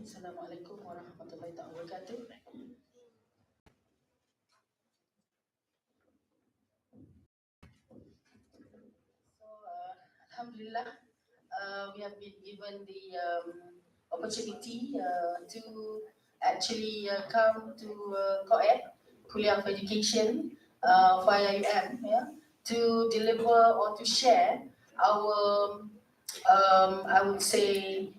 Assalamualaikum warahmatullahi wabarakatuh. Alhamdulillah, we have been given the opportunity to actually come to COED, Kuliah of Education, via UM, yeah, to deliver or to share our, I would say,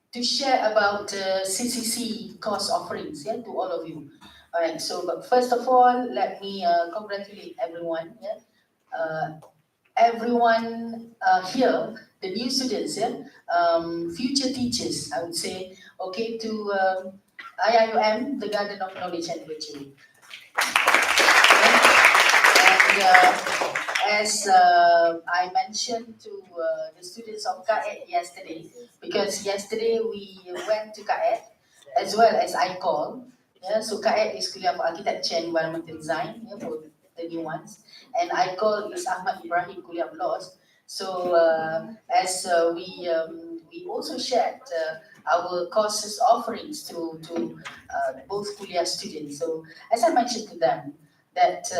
to share about CCC course offerings, yeah, to all of you. All right. So, but first of all, let me congratulate everyone. Yeah, everyone here, the new students, yeah, future teachers, I would say, okay, to IIUM, the Garden of Knowledge and Virtue. And as I mentioned to the students of KAED yesterday, because yesterday we went to KAED as well as ICOL. Yeah, so KAED is Kuliah for Architecture and Environmental Design, yeah, for the new ones, and ICOL is Ahmad Ibrahim Kuliah of Laws. So as we also shared our courses offerings to both Kuliah students. So as I mentioned to them that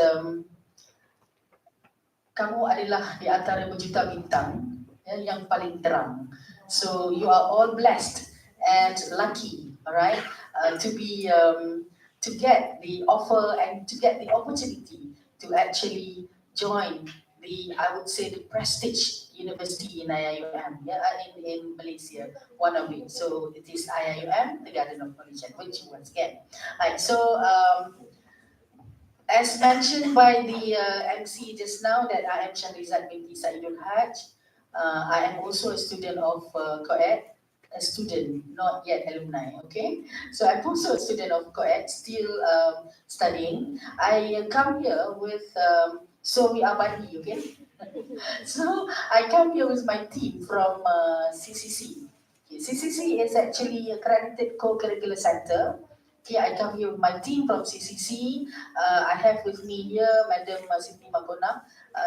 kamu adalah di antara berjuta bintang, ya, yang paling terang. So you are all blessed and lucky, alright, to get the offer and to get the opportunity to actually join the, I would say, the prestige university in IIUM, yeah, in Malaysia, one of it. So it is IIUM, the Garden of Knowledge and Virtue once again. Right, so as mentioned by the MC just now, that I am Shahrizad binti Saidul Haj. I am also a student of COED, a student, not yet alumni, okay? So I'm also a student of COED, still studying. I come here with, so we are buddy, okay? So I come here with my team from CCC. Okay, CCC is actually a accredited co-curricular center. Okay, I come here with my team from CCC. I have with me here Madam Siti Magona,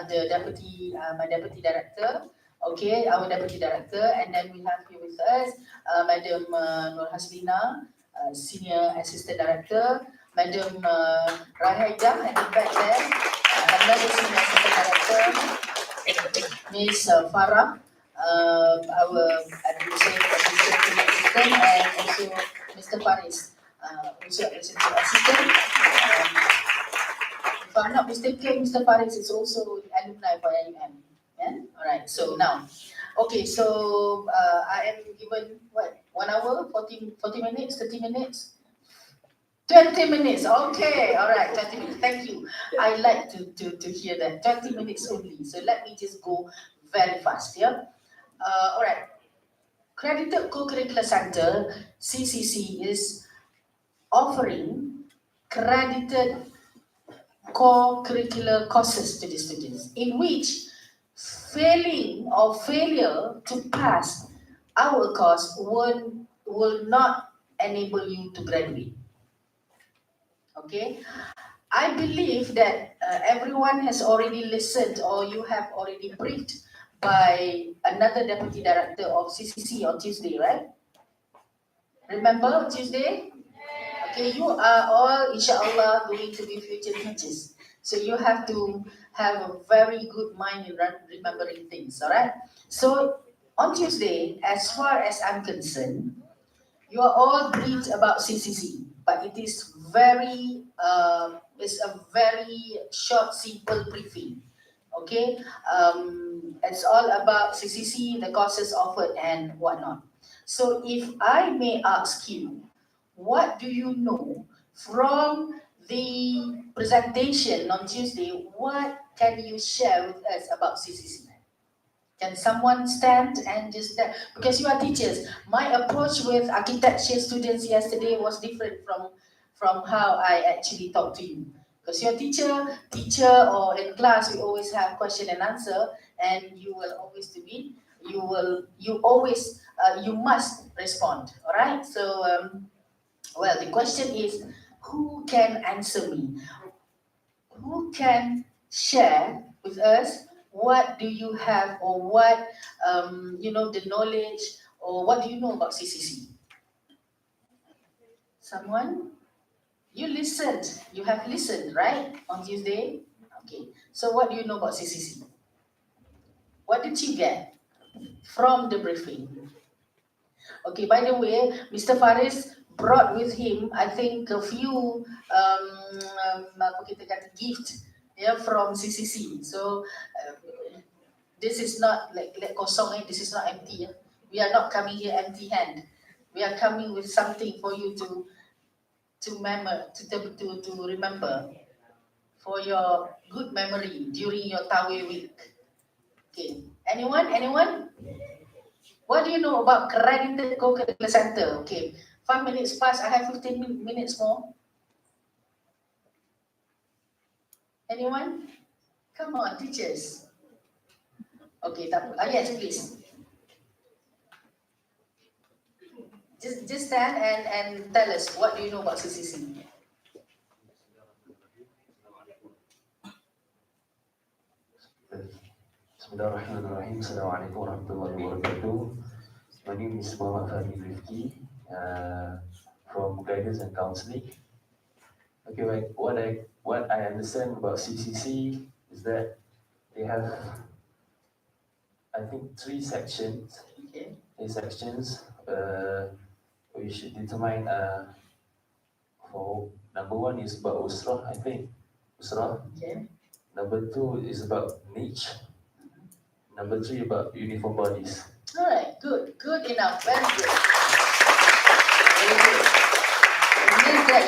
the deputy, my deputy director. Okay, our deputy director, and then we have here with us Madam Nur Haslina, senior assistant director. Madam Rahaida, at the back there, another senior assistant director. Miss Farah, our administrative assistant, and also Mr. Faris, also administrative assistant. If I'm not mistaken, Mr. Faris is also alumni for IUM. Yeah? All right. So now, okay. So I am given what 1 hour, 40 minutes, 30 minutes. 20 minutes, okay, all right, 20 minutes, thank you. I like to hear that, 20 minutes only. So let me just go very fast, yeah? All right, Credited Co-Curricular Center, CCC, is offering credited co-curricular courses to the students, in which failing or failure to pass our course will not enable you to graduate. Okay, I believe that everyone has already listened or you have already briefed by another deputy director of CCC on Tuesday, right? Remember Tuesday? Okay, you are all, inshallah, going to be future teachers. So you have to have a very good mind in remembering things, all right? So on Tuesday, as far as I'm concerned, you are all briefed about CCC, but it is it's a very short, simple briefing. Okay, it's all about CCC, the courses offered, and whatnot. So, if I may ask you, what do you know from the presentation on Tuesday? What can you share with us about CCC? Can someone stand and just stand? Because you are teachers. My approach with architecture students yesterday was different from how I actually talk to you. Because you're teacher, or in class, we always have question and answer, and you will always do it. You must respond. All right. So, well, the question is, who can answer me? Who can share with us what do you have, or what the knowledge, or what do you know about CCC? Someone? You listened. You have listened, right? On Tuesday? Okay. So what do you know about CCC? What did you get from the briefing? Okay, by the way, Mr. Faris brought with him, I think, a few apa kita kata gift from CCC. So this is not like kosong, this is not empty. We are not coming here empty hand. We are coming with something for you to remember for your good memory during your Tawe week. Okay, anyone? What do you know about accredited co-curricular center? Okay, 5 minutes past, I have 15 minutes more. Anyone? Come on, teachers. Okay, yes, please. Just stand and tell us, what do you know about CCC? Bismillahirrahmanirrahim. Assalamualaikum warahmatullahi wabarakatuh. My name is Muhammad Fahmi Rifki, from Guidance and Counseling. Okay, what I understand about CCC is that they have, I think, three sections. Okay. Three sections. We should determine. For number one is about Usrah, I think. Usrah. Okay. Number two is about niche. Number three about uniform bodies. All right, good enough, very good. Very good. It means that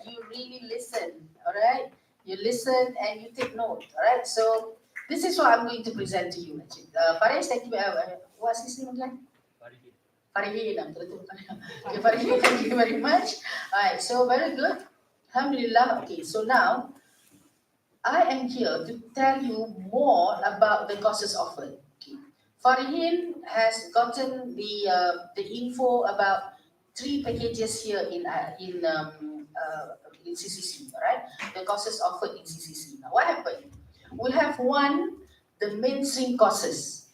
you really listen. All right, you listen and you take note. All right, so this is what I'm going to present to you. Actually, Faris, thank you. What's his name again? Farihin. Okay, Farihin, thank you very much. All right, so very good. Alhamdulillah. Okay, so now I am here to tell you more about the courses offered. Okay. Farihin has gotten the info about 3 packages here in CCC, right? The courses offered in CCC. Now, what happened? We have one, the mainstream courses.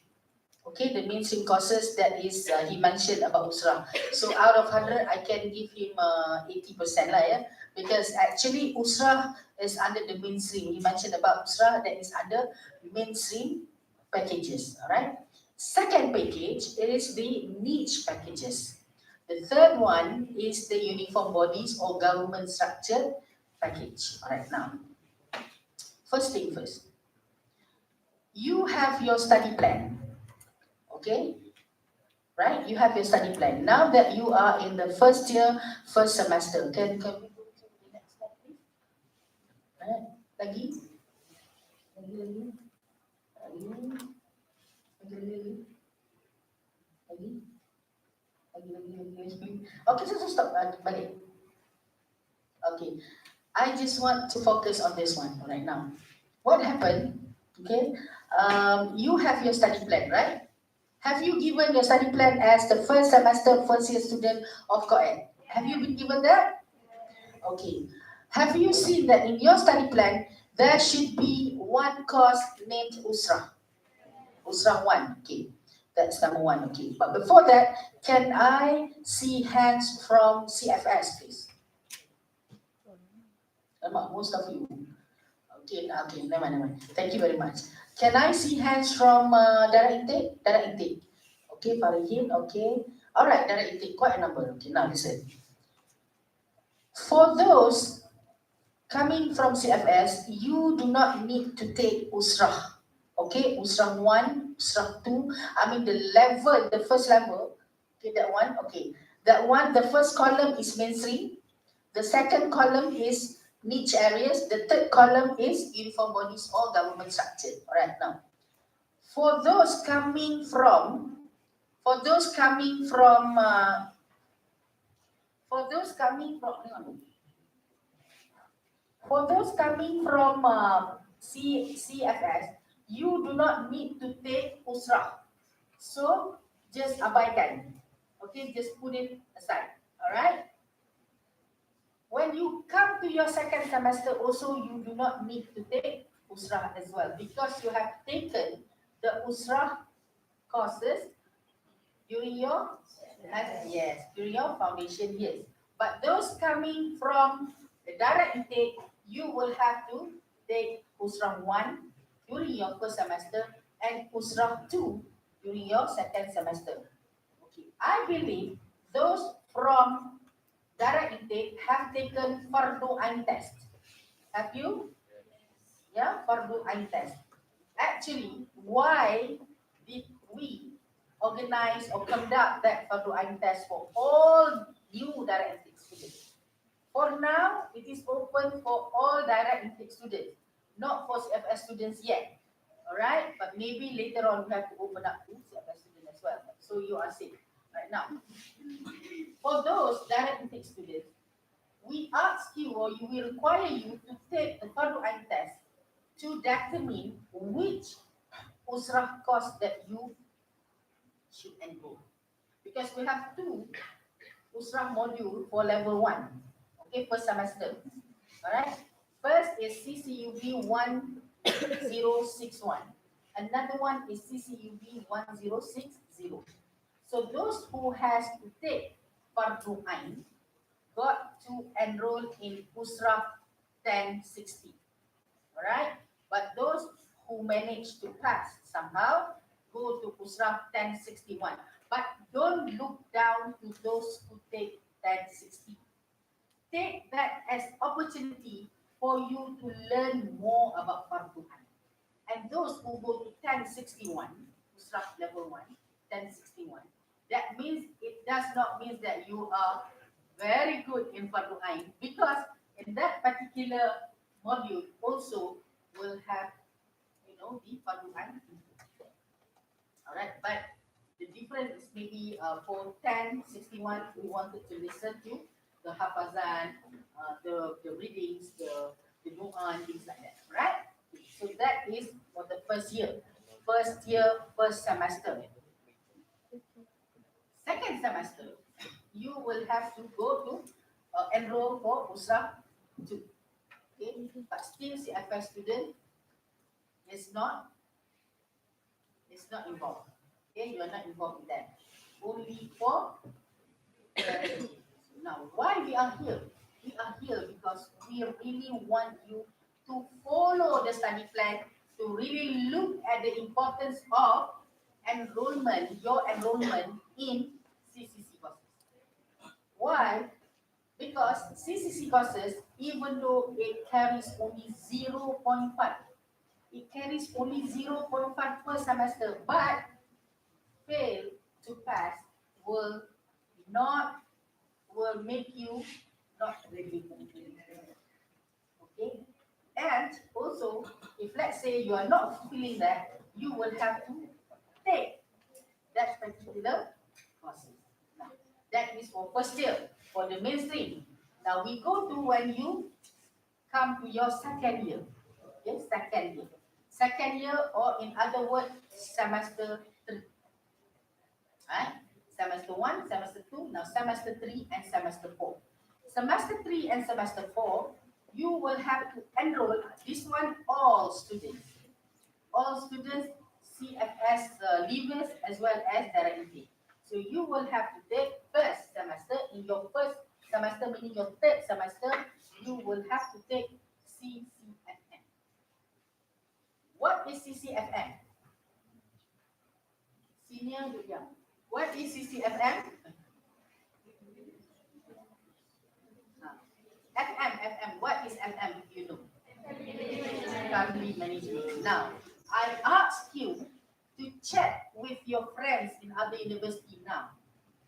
Okay, the mainstream courses that is he mentioned about Usrah. So out of 100, I can give him 80% lah, yeah, because actually Usrah is under the mainstream. He mentioned about Usrah that is under mainstream packages. All right. Second package, it is the niche packages. The third one is the uniform bodies or government structured package. All right, now, first thing first, you have your study plan. Okay, right? You have your study plan. Now that you are in the first year, first semester, can we go to the next slide, please? Right? Lagi? Okay, so stop. Balik. Okay, I just want to focus on this one right now. What happened? Okay, you have your study plan, right? Have you given your study plan as the first semester, first year student of COED? Have you been given that? Okay. Have you seen that in your study plan, there should be one course named Usrah? Usrah 1, okay. That's number 1, okay. But before that, can I see hands from CFS, please? Most of you. Okay, never mind. Thank you very much. Can I see hands from direct intake? Direct intake. Okay, Farihin, okay. All right, direct intake, quite a number. Okay, now listen. For those coming from CFS, you do not need to take Usrah. Okay, Usrah 1, Usrah 2. I mean the level, the first level. Okay, that one, okay. That one, the first column is mainstream. The second column is niche areas. The third column is uniform bodies or government structure. All right, now, for those coming from CFS, you do not need to take Usrah. So just abaikan. Okay, just put it aside. All right. When you come to your second semester, also you do not need to take Usrah as well because you have taken the Usrah courses during your during your foundation years. But those coming from the direct intake, you will have to take Usrah 1 during your first semester and Usrah 2 during your second semester. Okay, I believe those from direct intake have taken Fardu Ain test. Have you? Yeah, Fardu Ain test. Actually, why did we organize or conduct that Fardu Ain test for all new direct intake students? For now, it is open for all direct intake students, not for CFS students yet. All right, but maybe later on we have to open up to CFS students as well. So you are safe right now. For those direct intake students, we ask you or we require you to take the Fardu Ain test to determine which Usrah course that you should enroll. Because we have two Usrah module for level 1, okay, first semester. Alright, first is CCUB 1061. Another one is CCUB 1060. So those who has to take Fardu Ain got to enroll in Usrah 1060. Alright, but those who manage to pass somehow go to Usrah 1061. But don't look down to those who take 1060. Take that as opportunity for you to learn more about Fardu Ain. And those who go to 1061, Usrah level 1, 1061, that means it does not mean that you are very good in Fardu Ain, because in that particular module also will have, the Fardu Ain. All right, but the difference is maybe for 1061, we wanted to listen to the hafazan, the readings, the Quran, things like that, right? So that is for the first year, first semester. Second semester, you will have to go to enroll for Usrah 2. Okay, but still CFS student is not involved. Okay, you are not involved in that. Only for now. Why we are here? We are here because we really want you to follow the study plan, to really look at the importance of enrollment, your enrollment in CCC courses. Why? Because CCC courses, even though it carries only 0.5, it carries only 0.5 per semester, but fail to pass will not make you not ready. Okay? And also, if let's say you are not fulfilling that, you will have to take that particular courses. Now, that is for first year, for the mainstream. Now we go to when you come to your second year. Okay, second year. Second year, or in other words, semester 3. Right? Semester 1, semester 2, now semester 3 and semester 4. Semester 3 and semester 4, you will have to enroll, this one, all students. All students, CFS leavers as well as direct intake. So you will have to take first semester, in your first semester, meaning your third semester, you will have to take CCFM. What is CCFM? Senior Young. What is CCFM? FM. What is FM if you know? Family management. Now, I ask you to check with your friends in other university now.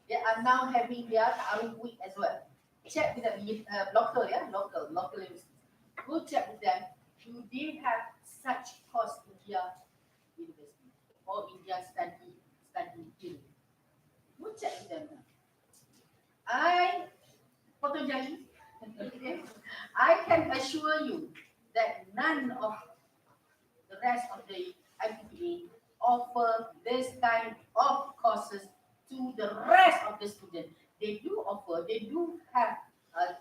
They are now having their Ta'aruf week as well. Check with them, local universities. Go check with them. Do they have such course in their university or in their study field? Go check with them. I photogenic. I can assure you that none of the rest of the IPPA offer this kind of courses to the rest of the students. They do offer, they do have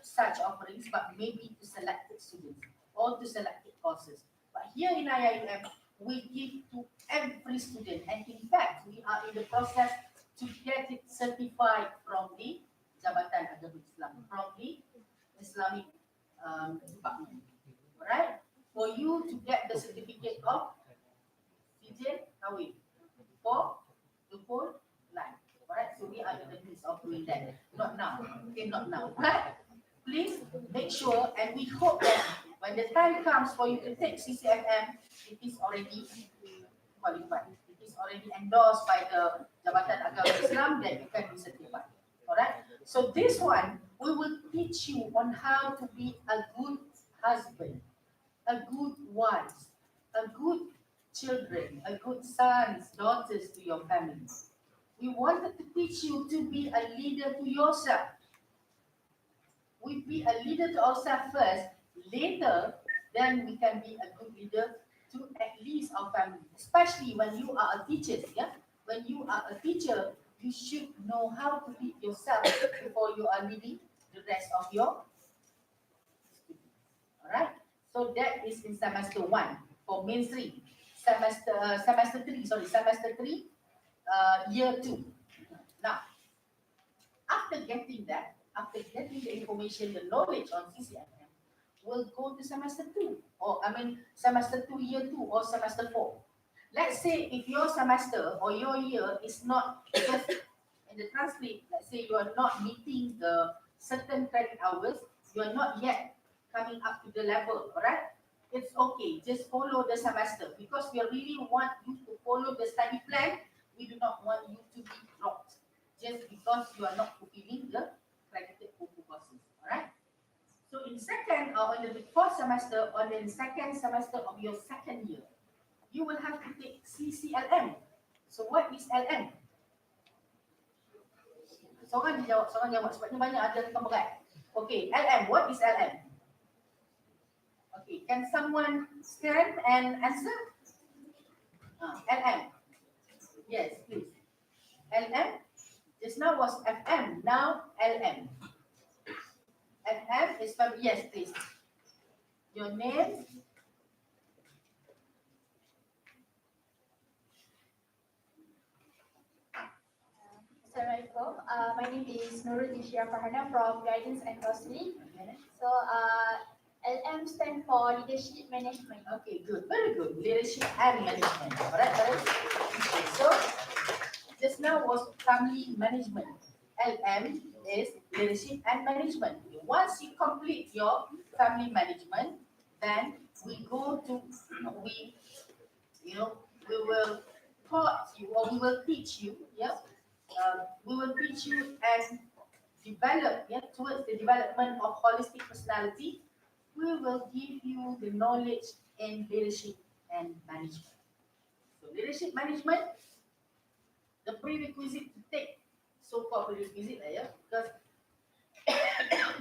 such offerings, but maybe to selected students or to selected courses. But here in IIUM, we give to every student, and in fact, we are in the process to get it certified from the Jabatan Agama Islam from the Islamic department. Alright? For you to get the certificate of Sijil Kahwin for the whole life. Alright? So we are in the midst of doing that. Not now. Okay, not now. Right? Please make sure, and we hope that when the time comes for you to take CCFM, it is already qualified. It is already endorsed by the Jabatan Agama Islam that you can be certified. Alright? So this one, we will teach you on how to be a good husband, a good wife, a good children, a good sons, daughters to your family. We wanted to teach you to be a leader to yourself. We be a leader to ourselves first, later, then we can be a good leader to at least our family. Especially when you are a teacher, yeah? When you are a teacher, you should know how to lead yourself before you are leading the rest of your students. Alright? So that is in semester 1 for mainstream. Semester 3, year 2. Now, after getting that, after getting the information, the knowledge on CCFM, we'll go to semester 2, or semester 2, year 2, or semester 4. Let's say if your semester or your year is not just in the transcript, let's say you are not meeting the certain credit hours, you are not yet coming up to the level, alright? It's okay, just follow the semester because we really want you to follow the study plan. We do not want you to be dropped just because you are not fulfilling the credited courses, alright? So in second or in the fourth semester or in the second semester of your second year, you will have to take CCLM. So what is LM? Seorang jawab sebabnya banyak ada yang berat. Okay, LM, what is LM? Okay, can someone stand and answer? LM. Yes, please. LM. Just now was FM, now LM. FM is from, yes, please. Your name? Assalamualaikum. My name is Nurul Tishia Farhana from Guidance and Counseling. So, LM stand for Leadership Management. Okay, good. Very good. Leadership and management. Alright, alright. So, just now was family management. LM is leadership and management. Once you complete your family management, then we go to, we will taught you or we will teach you, yeah? We will teach you and develop, yeah, towards the development of holistic personality. We will give you the knowledge in leadership and management. So leadership management, the prerequisite to take, so-called prerequisite, yeah, because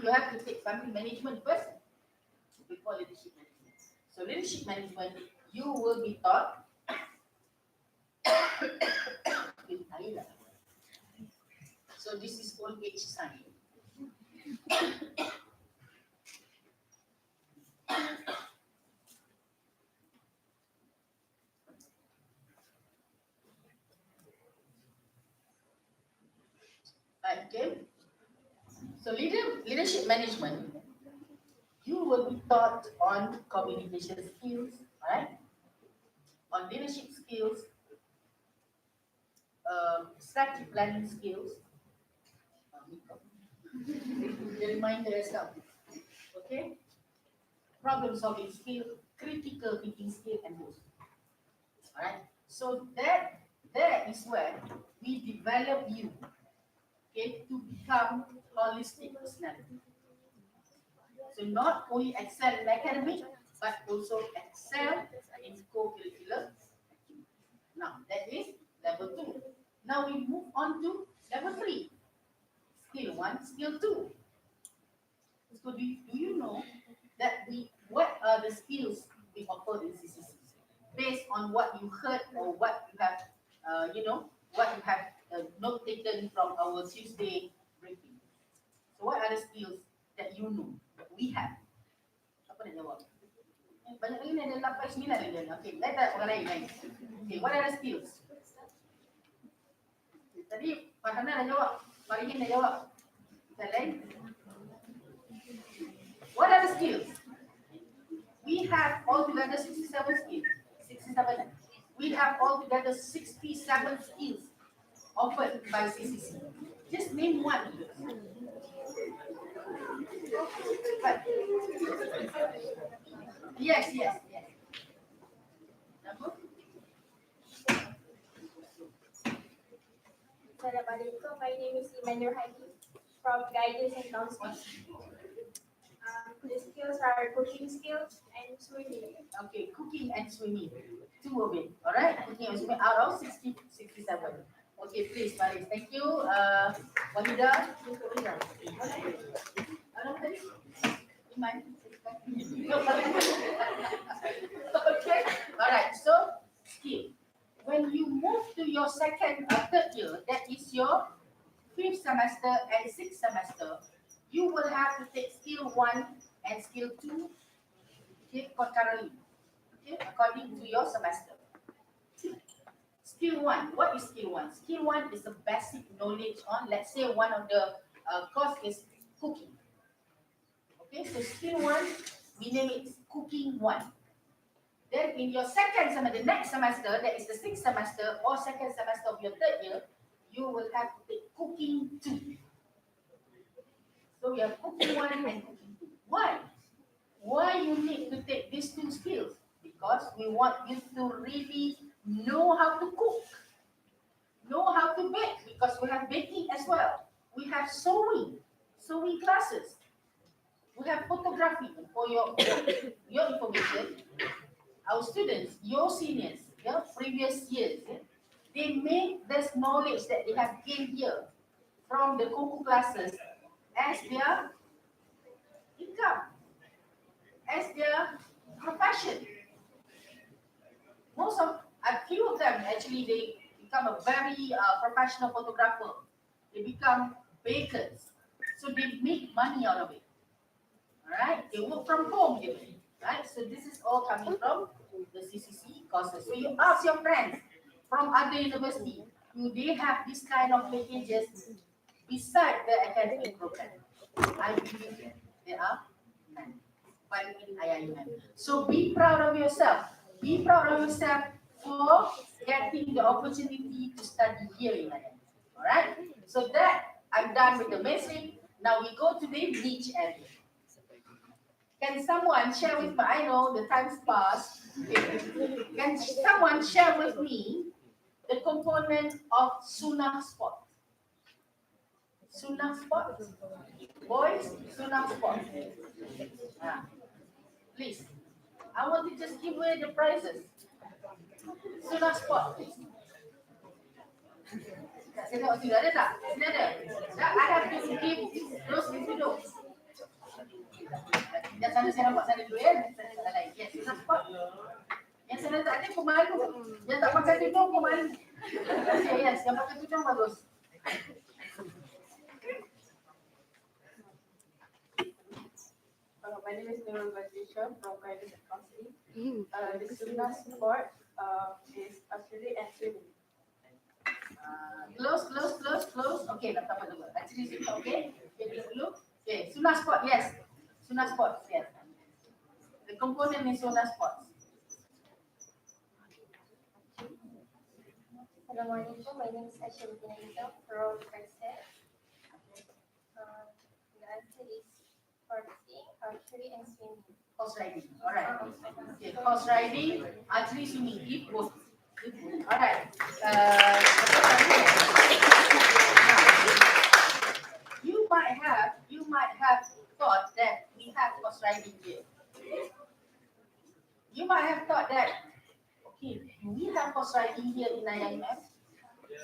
you have to take family management first before leadership management. So leadership management, you will be taught. So this is old age sign. Okay. So leadership management, you will be taught on communication skills, right? On leadership skills, strategy planning skills, the reminder as well. Okay? Problem solving skill, critical thinking skill, and those. Alright? So that is where we develop you, okay, to become holistic personality. So not only excel in academic, but also excel in co-curricular. Now that is level 2. Now we move on to level 3. Skill 1, skill 2. So do you know that what are the skills we offer in CCC? Based on what you heard or what you have, what you have note taken from our Tuesday briefing. So what are the skills that you know that we have? Apa nak jawab? Banyak lagi ni ada 8, 9 lagi. Okay, let us orang lain. Okay, what are the skills? Tadi Farhana dah jawab, Marihin dah jawab. Talent. What are the skills? We have altogether 67 skills. 67. We have altogether 67 skills offered by CCC. Just name one. But, yes. Number? Assalamualaikum. My name is Emmanuel Hadi from Guidance and Counseling. The skills are cooking skills and swimming. Okay, cooking and swimming. Two of it. All right, cooking and swimming out of 67. Okay, please, Faris. Thank you. Wahida. Iman. Okay. All right. So, skill. When you move to your third year, that is your 5th semester and 6th semester, you will have to take skill 1 and skill 2, okay, concurrently, okay, according to your semester. Skill 1, what is skill 1? Skill 1 is a basic knowledge on, let's say one of the course is cooking. Okay, so skill 1, we name it cooking 1. Then in your second semester, the next semester, that is the 6th semester or second semester of your third year, you will have to take cooking 2. So we have cooking 1 and cooking 2. Why? Why you need to take these 2 skills? Because we want you to really know how to cook, know how to bake, because we have baking as well. We have sewing classes. We have photography. For your information, our students, your seniors, previous years, they make this knowledge that they have gained here from the cooking classes as their income, as their profession. A few of them actually, they become a very professional photographer. They become bakers, so they make money out of it. All right, they work from home, right? So this is all coming from the CCC courses. So you ask your friends from other university, do they have this kind of packages beside the academic program? I believe there are none, but in IIUM. So be proud of yourself. Be proud of yourself for getting the opportunity to study here in IIUM. All right. So that I'm done with the mainstream. Now we go to the niche area. Can someone share with me? I know the time's passed. Can someone share with me the component of Sunnah sport? Sunnah sport? Boys, Sunnah sport. Please. I want to just give away the prizes. Sunnah sport, please. Sini ada tak? Sini ada. I have to give those duduk. Yang sana saya nampak sana dulu ya. Sana tak lain. Yes, Sunnah sport. Yang sana tak ada pemalu. Yang tak pakai tudung pemalu. Yes, yang pakai tudung bagus. My name is Nurul Badrisha from Guidance and Counseling. The Sunnah sport is archery and swimming. Close. Okay, nak tambah dulu. Actually, okay. Okay, dulu. Okay, Sunnah sport, yes. Sunnah sport, yes. The component is Sunnah sports. Assalamualaikum. My name is Aisha Binayza from Kaisar. The answer is horseing, archery, and swimming. Horse riding. All right. Okay, horse riding, archery, swimming. Keep both. All right. You might have thought that we have horse riding here. You might have thought that, okay, do we have horse riding here in IIMF?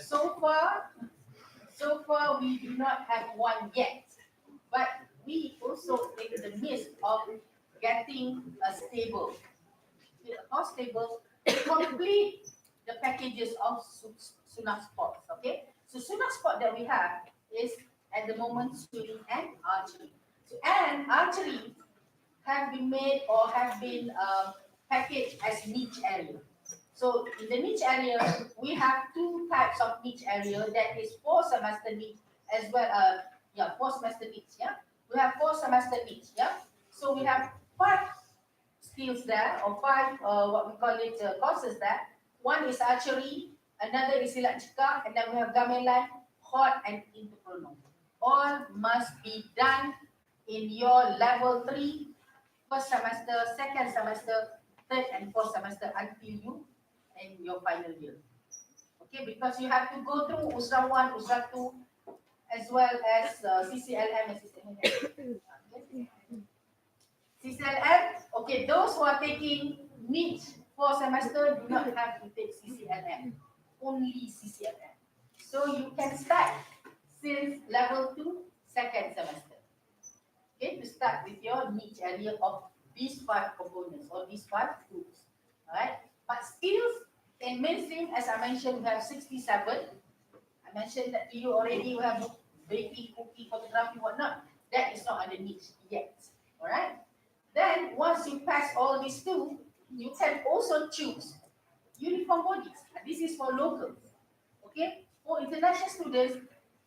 So far, we do not have one yet. But we also in the midst of getting a stable, a horse stable to complete the packages of Sunnah sports. Okay, so Sunnah sport that we have is at the moment swimming and archery. So, and archery have been made or have been packaged as niche area. So in the niche area, we have 2 types of niche area, that is 4 semester niche as well. 4 semester We have 4 semester each, yeah? So we have 5 skills there, or 5, what we call it, courses there. One is archery, another is silat cekak, and then we have gamelan, hot, and interprono. All must be done in your level 3, first semester, second semester, third and fourth semester until you in your final year. Okay, because you have to go through USRA 1, USRA 2, as well as CCLM and CCLM. Okay. CCLM, okay, those who are taking NEET for semester do not have to take CCLM, only CCLM. So you can start since level 2, second semester. Okay, to start with your niche area of these 5 components or these 5 groups. Alright, but skills in mainstream, as I mentioned, we have 67. I mentioned that to you already, we have baking, cooking, photography, whatnot. That is not under niche yet. Alright, then once you pass all these 2, you can also choose uniform bodies. This is for locals. Okay, for international students,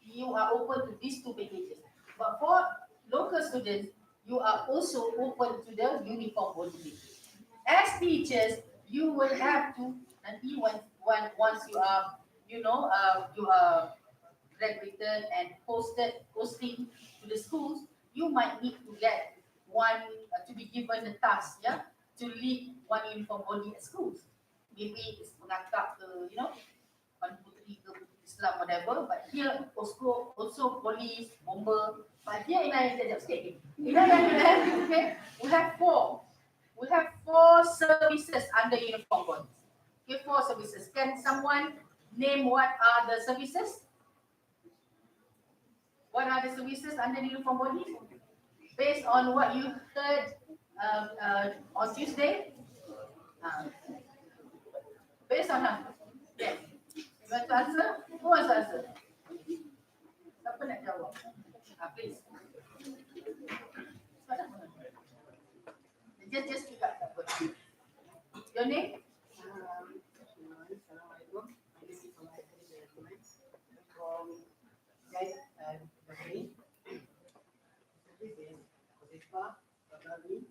you are open to these 2 packages. But for local students, you are also open to the uniform body. As teachers, you will have to, nanti once you are, you are graduated and posting to the schools, you might need to get one, to be given the task, yeah, to lead one uniform body at schools. Maybe it's pengakap ke, Pan Puteri ke Puteri Islam, whatever. But here also police, bomber. But here in India, sekejap sikit. In India, okay, we have 4. We have 4 services under uniform bodies. Okay, 4 services. Can someone name what are the services? What are the services under the uniform bodies? Based on what you heard on Tuesday? Uh, based on how? Yes. You want to answer? Who wants to answer? Siapa nak jawab? Please. Just speak up. Your name? Assalamualaikum. This is from Guide Madani. This is Khalifa, Madani,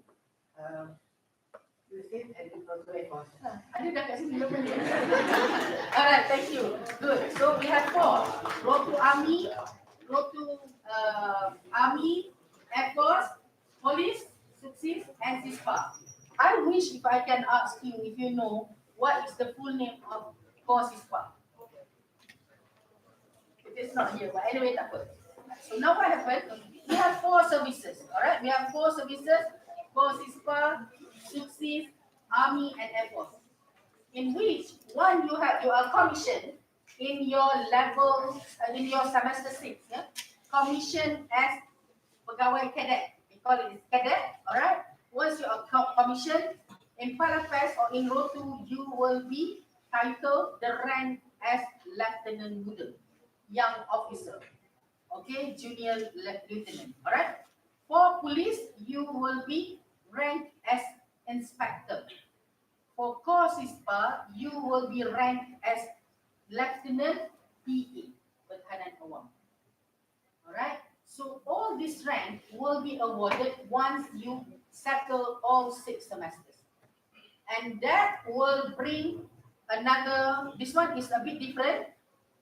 Yusuf, and also Ecos. Ada dah kat sini berapa ni? Alright, thank you. Good. So we have 4. Road to Army, Army, Air Force, Police, Success, and CISPA. I wish if I can ask you if you know what is the full name of Core CISPA. It is not here, but anyway, tak apa. So now what happened? We have 4 services. Alright, we have 4 services: Core CISPA, Success, Army, and Air Force. In which one you are commissioned in your level, in your semester 6, yeah? Commissioned as pegawai cadet. We call it cadet, alright? Once you are commissioned in Fire Affairs or in Row 2, you will be titled the rank as Lieutenant Muda, young officer. Okay, junior lieutenant, alright? For police, you will be ranked as inspector. For Core CISPA, you will be ranked as Lieutenant PA, Pertahanan Awam. Alright? So all this rank will be awarded once you settle all 6 semesters. And that will bring another, this one is a bit different.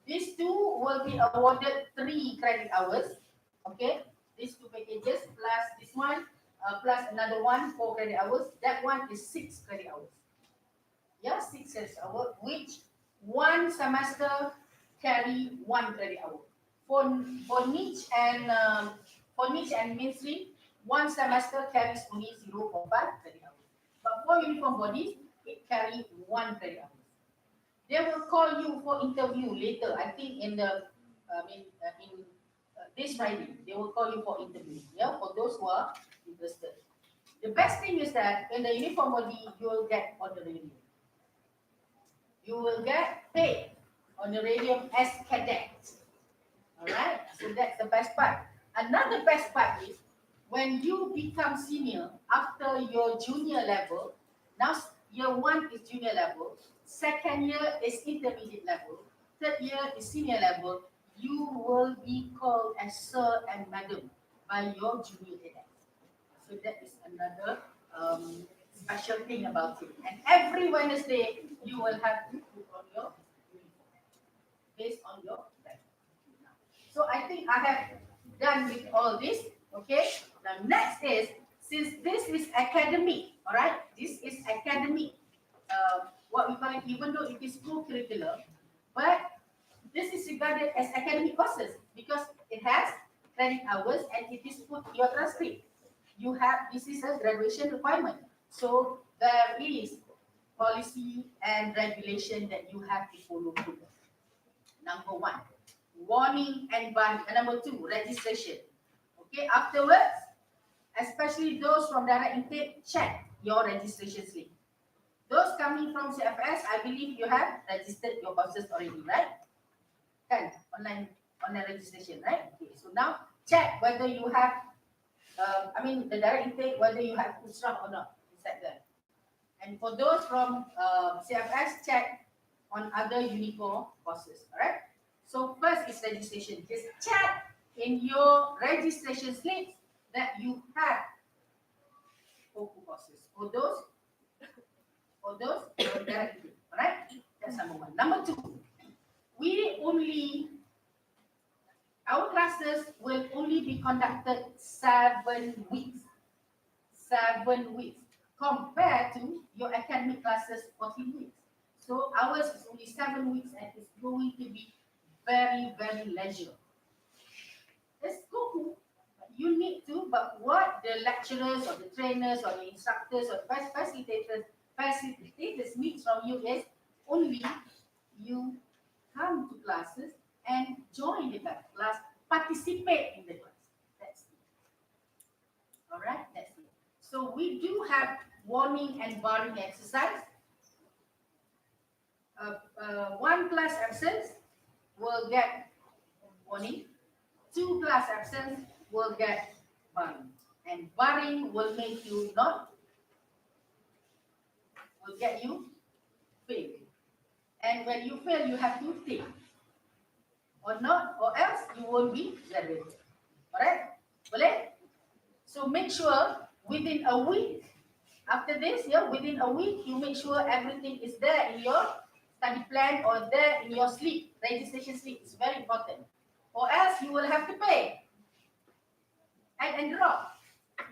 These 2 will be awarded 3 credit hours. Okay? These 2 packages plus this one, plus another one, 4 credit hours. That one is 6 credit hours. Yeah, 6 credit hours, which one semester carry 1 credit hour. For niche and mainstream, one semester carries only 0.5 credit hours. But for uniform bodies, it carry 1 credit hour. They will call you for interview later. I think in this Friday, they will call you for interview. Yeah, for those who are interested. The best thing is that in the uniform body, you will get on the radio. You will get paid on the radio as cadet. Alright, so that's the best part. Another best part is when you become senior after your junior level. Now year 1 is junior level, second year is intermediate level, third year is senior level. You will be called as sir and madam. by your junior cadets. So that is another special thing about it. And every Wednesday, you will have to put on your uniform based on your rank. So I think I have done with all this. Okay. Now next is, since this is academic, all right, this is academic. What we call it, even though it is co-curricular, but this is regarded as academic courses because it has credit hours and it is put in your transcript. You have, this is a graduation requirement. So there is policy and regulation that you have to follow through. Number one, warning and ban. Number two, registration. Okay, afterwards, especially those from direct intake, check your registration slip. Those coming from CFS, I believe you have registered your courses already, right? Kan, online registration, right? Okay, so now check whether you have, the direct intake, whether you have Usrah or not inside there. And for those from CFS, check on other unicorn courses, all right? So first is registration. Just check in your registration slips that you have OKU courses. For those direct intake, all right? That's number one. Number two, our classes will only be conducted 7 weeks. 7 weeks compared to your academic classes 14 weeks. So ours is only 7 weeks and it's going to be very, very leisure. It's cool. You need to, but what the lecturers or the trainers or the instructors or the facilitators need from you is only you come to classes and join the class, participate in the class. That's it. All right, that's it. So we do have warning and barring exercise. One class absence will get warning. 2 class absence will get barring. And barring will make you will get you fail. And when you fail, you have to take. Or not, or else you won't be graduated. Alright? Boleh? So make sure within a week, after this, within a week, you make sure everything is there in your study plan or there in your slip, registration slip. It's very important. Or else you will have to pay. Add and drop.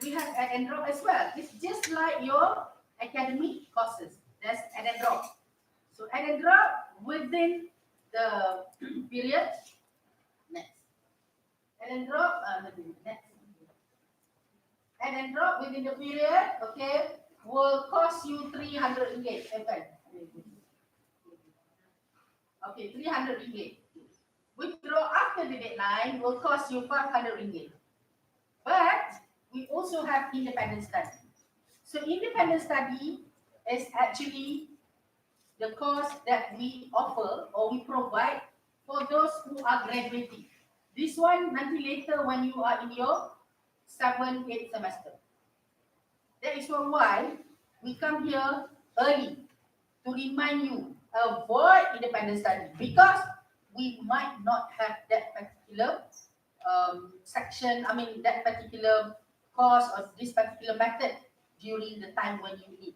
We have add and drop as well. It's just like your academic courses. That's add and drop. So add and drop within the period. Next. Add and drop. Next. Add and drop within the period. Okay. Will cost you 300 ringgit. Okay, 300 ringgit. Withdraw after the deadline will cost you 500 ringgit. But we also have independent study. So independent study is actually the course that we offer or we provide for those who are graduating. This one nanti later when you are in your 7th, 8th semester. That is why we come here early to remind you, avoid independent study because we might not have that particular that particular course or this particular method during the time when you need.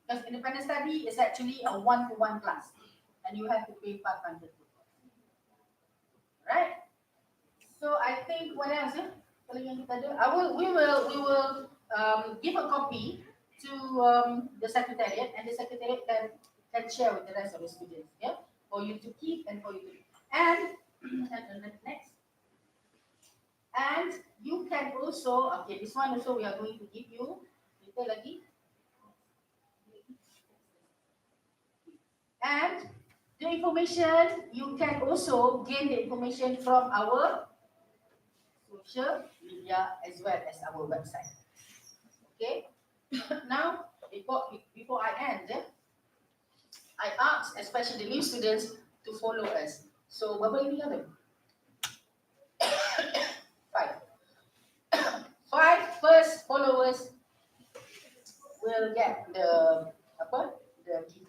Because independent study is actually a one-to-one class and you have to pay 500. Right? So I think what else? We will give a copy to the secretariat and the secretariat can share with the rest of the students, for you to keep and for you to and next. And you can also, this one also we are going to give you later lagi. And the information, you can also gain the information from our social media as well as our website. Okay. Now, before I end, I ask especially the new students to follow us. So, berapa ini ada? 5. 5 first followers will get the gift.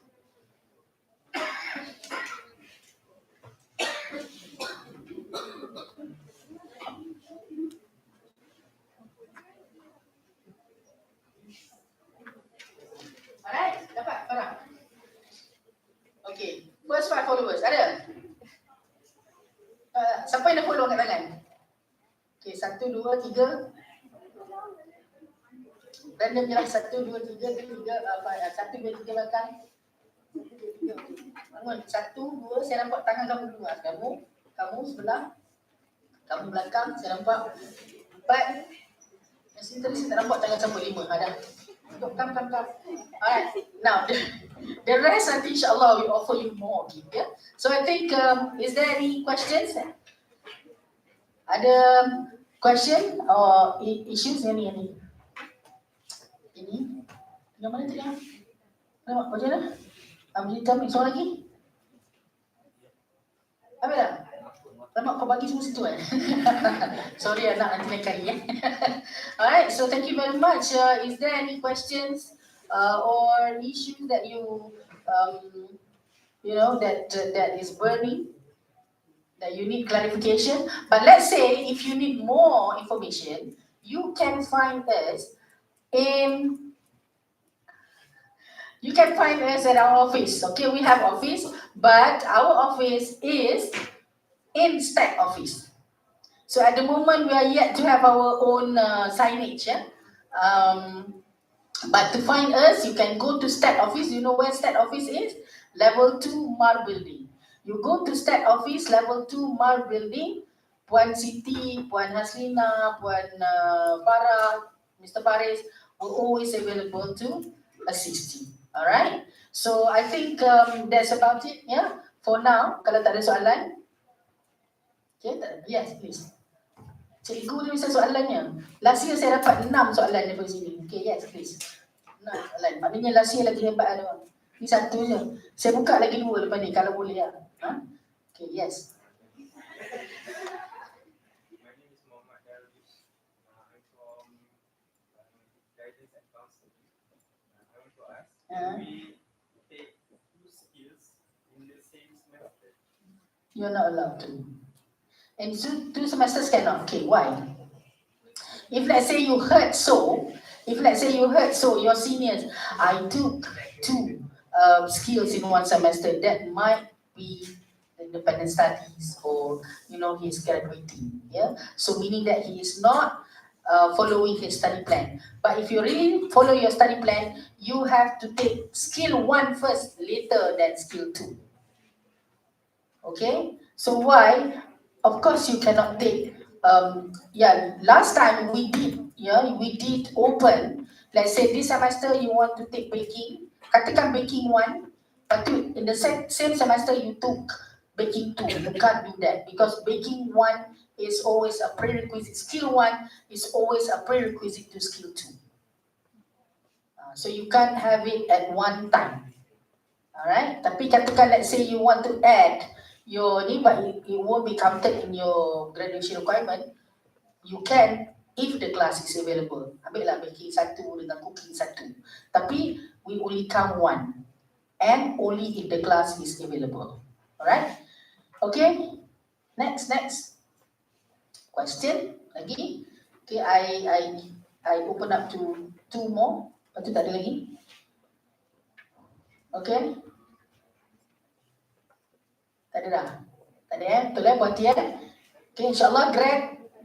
Okay, 1, 2, 3. Random je lah 1, 2, 3, 1, 2, 3 belakang. 1, 2, 3, okey. Bangun, 1, 2, saya nampak tangan kamu dulu. Kamu sebelah, kamu belakang, saya nampak. 4, yang sini tadi saya tak nampak tangan siapa. 5, dah. Come. Alright, now the rest nanti insyaAllah we offer you more gift, yeah? So I think, is there any questions? Ada question or issues ini? Yang mana tadi? Nampak macam mana? Ambil hitam, soal lagi? Habis dah? Nampak kau bagi semua situ Sorry anak, nanti lain kali Alright, so thank you very much. Is there any questions or issues that you know that is burning, that you need clarification? But let's say if you need more information, you can find us at our office. Okay, we have office, but our office is in Stack office. So at the moment we are yet to have our own signage. But to find us, you can go to Stack office. You know where Stack office is? Level 2 Mar building. You go to Stack office, level 2 Mar building. Puan Siti, Puan Haslina, Puan Farah, Mr. Faris will always available to assist you. Alright? So I think that's about it, yeah? For now, kalau tak ada soalan. Okay, yes, please. Cikgu dia mesti soalannya. Last year saya dapat 6 soalan daripada sini. Okay, yes, please. 6 soalan. Maknanya last year lagi hebat ada. Ni satu je. Saya buka lagi 2 lepas ni kalau boleh lah. Okay, yes. My name is Muhammad Darwish. I'm from Guidance and Counseling. I want to ask, we take 2 skills in the same semester? You're not allowed to. And 2 semesters cannot. Okay, why? If let's say you heard so, your seniors, I took 2 skills in 1 semester, that might be independent studies or, he's graduating. Yeah. So meaning that he is not following his study plan. But if you really follow your study plan, you have to take skill 1 first, later than skill 2. Okay. So why? Of course, you cannot take. Last time we did open. Let's say this semester you want to take baking. Katakan baking 1, but in the same semester you took baking 2. You can't do that because baking 1 is always a prerequisite. Skill 1 is always a prerequisite to skill 2. So you can't have it at one time. Alright. Tapi katakan let's say you want to add your ni, but it won't be counted in your graduation requirement. You can, if the class is available. Ambil lah baking 1 dengan cooking 1. Tapi we only count 1, and only if the class is available. Alright? Okay. Next question lagi. Okay, I open up to 2 more. Lepas tu tak ada lagi. Okay. Tak ada dah. Tak ada betul Puan Okay, insyaAllah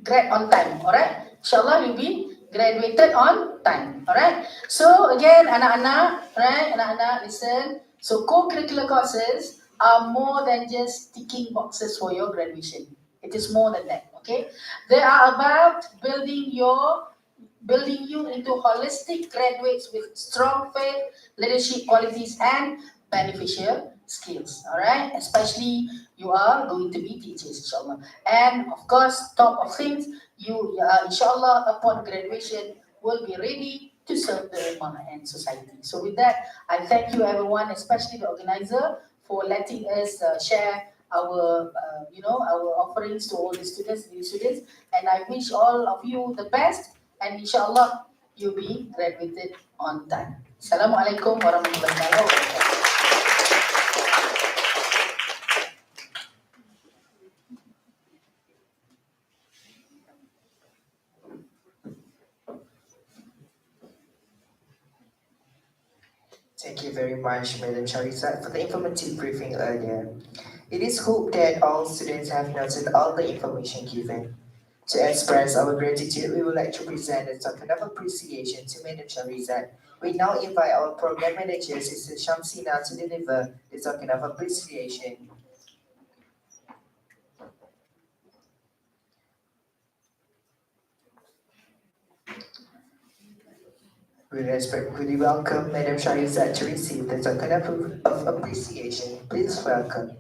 grad on time. Alright? InsyaAllah you'll be graduated on time. Alright? So again, anak-anak, right? Anak-anak, listen. So co-curricular courses are more than just ticking boxes for your graduation. It is more than that. Okay? They are about building you into holistic graduates with strong faith, leadership qualities, and beneficial skills. Alright? Especially you are going to be teachers, inshallah. And of course, top of things, you inshallah upon graduation will be ready to serve the ummah and society. So with that, I thank you everyone, especially the organizer, for letting us share our our offerings to all the students, and I wish all of you the best, and inshallah you'll be graduated on time. Assalamualaikum warahmatullahi wabarakatuh. Thank you very much, Madam Sharizat, for the informative briefing earlier. It is hoped that all students have noted all the information given. To express our gratitude, we would like to present a token of appreciation to Madam Sharizat. We now invite our program manager, Sister Shamsina, to deliver the token of appreciation. We respectfully welcome Madam Sharizat to receive the token of appreciation. Please welcome.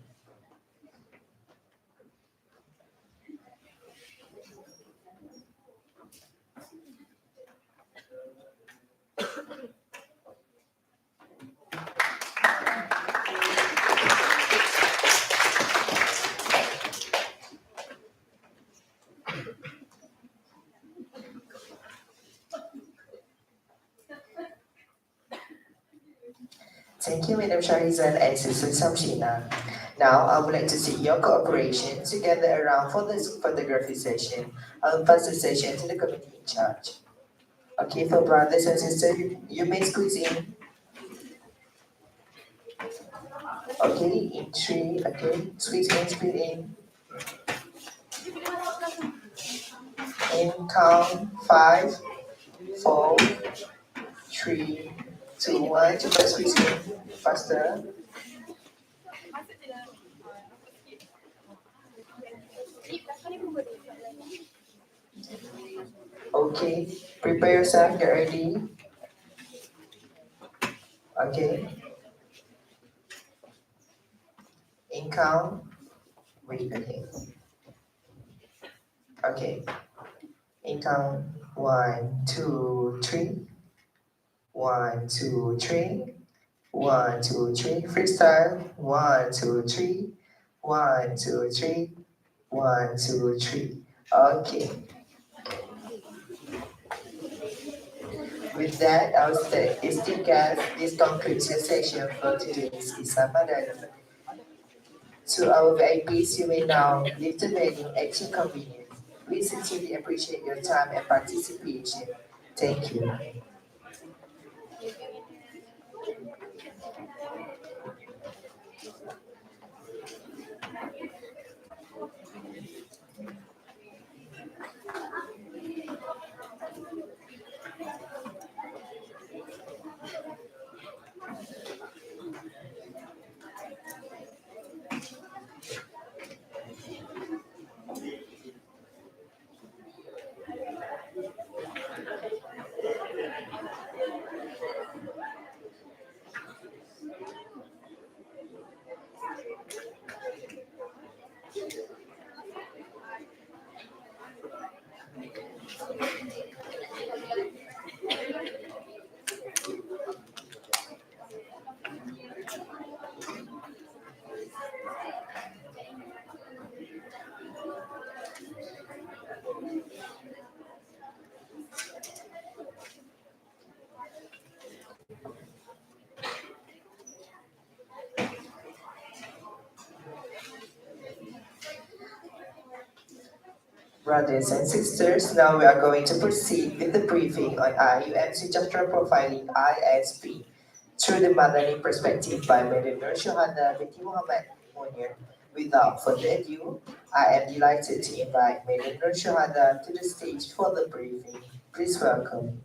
Thank you, Madam Sharizan and Sister Samshina. Now, I would like to seek your cooperation to gather around for this photography session. I'll pass the session to the committee in charge. Okay, for brothers and sisters, you may squeeze in. Okay, in three, okay, squeeze in, squeeze in. In count five, four, three, two, one. Cepat squeeze in, faster. Okay, prepare yourself, get ready. Okay, in count, wait, okay. Okay, in count one, two, three. One, two, three. One, two, three. Freestyle. One, two, three. One, two, three. One, two, three. Okay. With that, our esteemed guests, this concludes your session for today's Ihsan Madani. To our VIPs, you may now leave the venue at your convenience. We sincerely appreciate your time and participation. Thank you. Brothers and sisters, now we are going to proceed with the briefing on IUMC Chapter Profiling ISP through the Madani perspective by Madam Nur Shohana binti Muhammad Munir. Without further ado, I am delighted to invite Madam Nur Shohana to the stage for the briefing. Please welcome.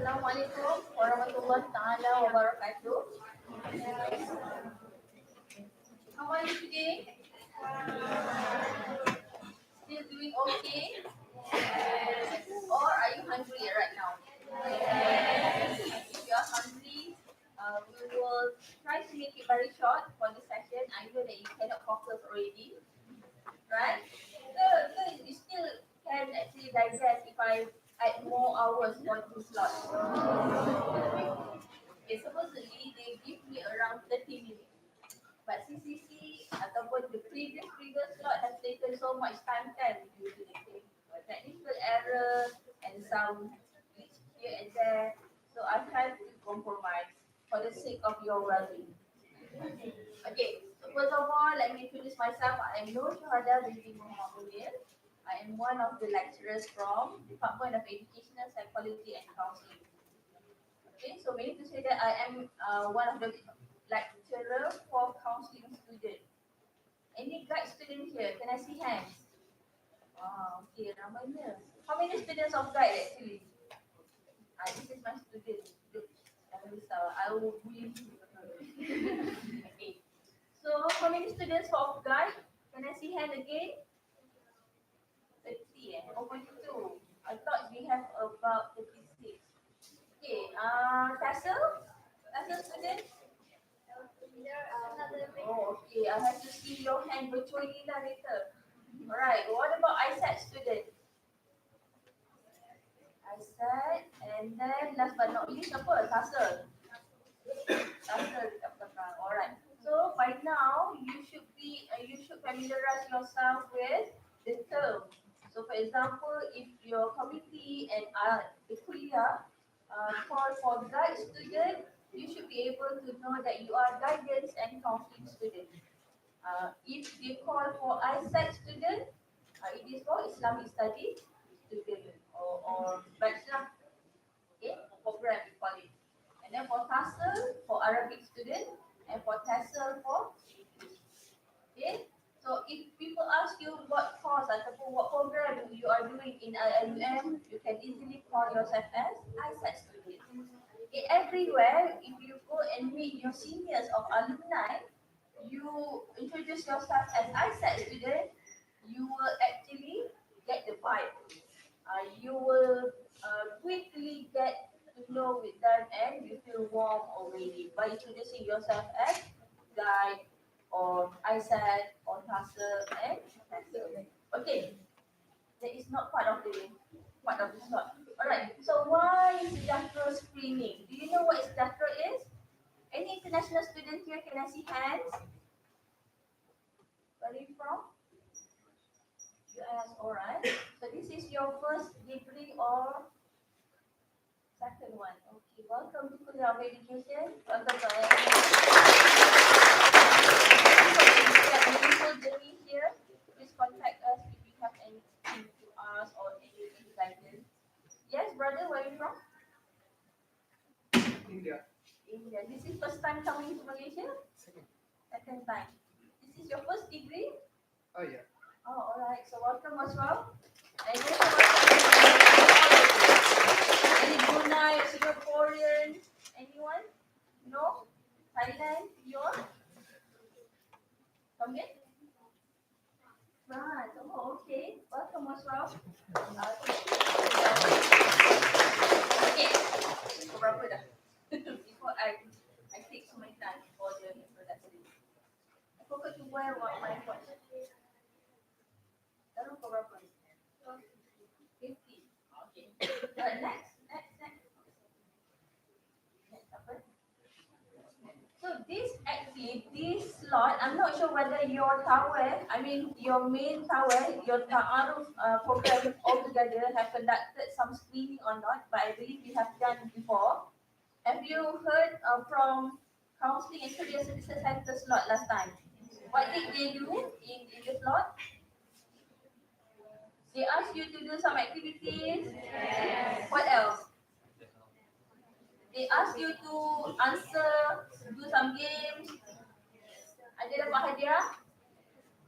Assalamualaikum warahmatullahi taala wabarakatuh. How are you today? Still doing okay? Or are you hungry right now? If you are hungry, we will try to make it very short for this session. I know that you cannot focus already, right? So you still can actually digest if I add more hours for this slot. Okay, supposedly they give me around 30 minutes. But CCC ataupun the previous slot has taken so much time due to the technical error and some glitch here and there. So I try to compromise for the sake of your well-being. Okay, so first of all, let me introduce myself. I am Nur Syuhada binti Muhammad Munir. I am one of the lecturers from Department of Educational Psychology and Counseling. Okay, so we need to say that I am one of the lecturer for counseling student. Any guide student here? Can I see hands? Wow, okay, ramainya. How many students of guide actually? This is my student. Look, jangan risau. I will bully you. Okay. So how many students for guide? Can I see hand again? 30 or 42? I thought we have about 36. Okay, Tassel? Tassel student? Oh, okay. I have to see your hand virtually later. Alright, what about ISAT student? ISAT, and then last but not least, apa? Tassel. Tassel dekat belakang. Alright. So by now, you should familiarize yourself with the term. So for example, if your committee and the kuliah call for guide student, you should be able to know that you are guidance and counseling student. If they call for ISAT student, it is for Islamic study student or bachelor, okay, program we call it. And then for TASL for Arabic student and for TASL for English. Okay, so if people ask you what course ataupun what program you are doing in IIUM, you can easily call yourself as ISAT student. Okay, everywhere, if you go and meet your seniors of alumni, you introduce yourself as ISAT student, you will actually get the vibe. You will quickly get to know with them and you feel warm already by introducing yourself as guide or ISAT or TASL and TASL. Okay, that is not part of the slot. Alright, so why is Sejahtera screening? Do you know what Sejahtera is? Any international student here? Can I see hands? Where are you from? US, alright. So this is your first degree or second one? Okay, welcome to Kuliah of Education. Welcome to our journey here. Please contact us if you have anything to ask or any guidance. Yes, brother, where are you from? India. India. This is first time coming to Malaysia? Second time. This is your first degree? Oh yeah. Oh, alright. So welcome as well. And then any Brunei or Singaporean? Anyone? No? Thailand? You're? Come again? Right. Oh, okay. Welcome as well. Okay. Berapa dah? Before I take so many time for the introduction. I forgot to wear my watch. Sekarang kau berapa? 50. Okay. Next. Next apa? So this slot, I'm not sure whether your tower, your main tower, your Ta'aruf program altogether have conducted some screening or not, but I believe you have done before. Have you heard from Counseling and Career Services Center slot last time? What did they do in the slot? They asked you to do some activities. Yes. What else? They ask you to answer, do some games. Ada dapat hadiah?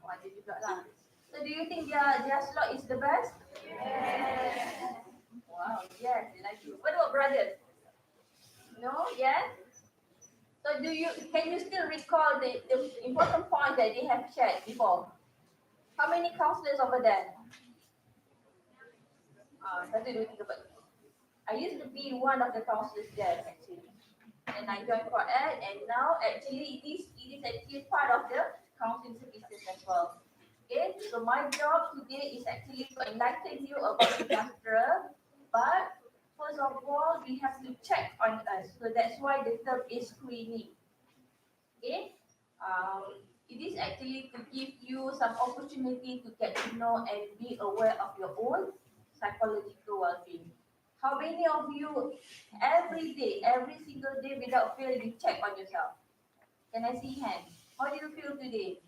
Oh, ada juga lah. So do you think their slot is the best? Yes. Wow, yes, they like you. What about brothers? No, yes? So can you still recall the important point that they have shared before? How many counselors over there? Satu, dua, tiga, empat. I used to be one of the counselors there actually. And I joined Quran and now actually it is actually part of the counseling services as well. Okay, so my job today is actually to enlighten you about the Sejahtera, but first of all we have to check on us. So that's why the term is screening. Okay, it is actually to give you some opportunity to get to know and be aware of your own psychological well-being. How many of you every day, every single day without fail, you check on yourself? Can I see hands? How do you feel today?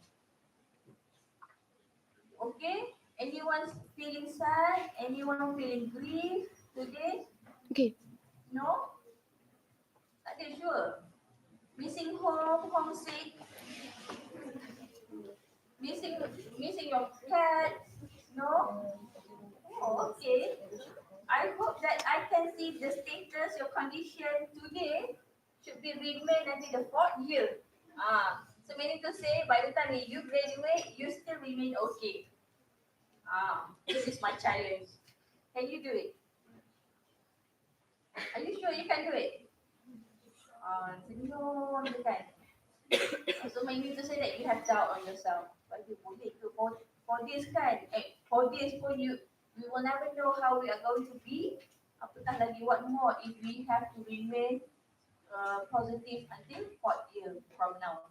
Okay? Anyone feeling sad? Anyone feeling grief today? Okay. No? Tak ada sure. Missing home, homesick, missing your cat. No? Oh, okay. I hope that I can see the status, your condition today should be remain until the 4th year. So meaning to say, by the time you graduate, you still remain okay. This is my challenge. Can you do it? Are you sure you can do it? Senyum je kan? So meaning to say that you have doubt on yourself. Bagi boleh ke for this kan? For this pun we will never know how we are going to be. Apatah lagi what more if we have to remain positive until 4th year from now.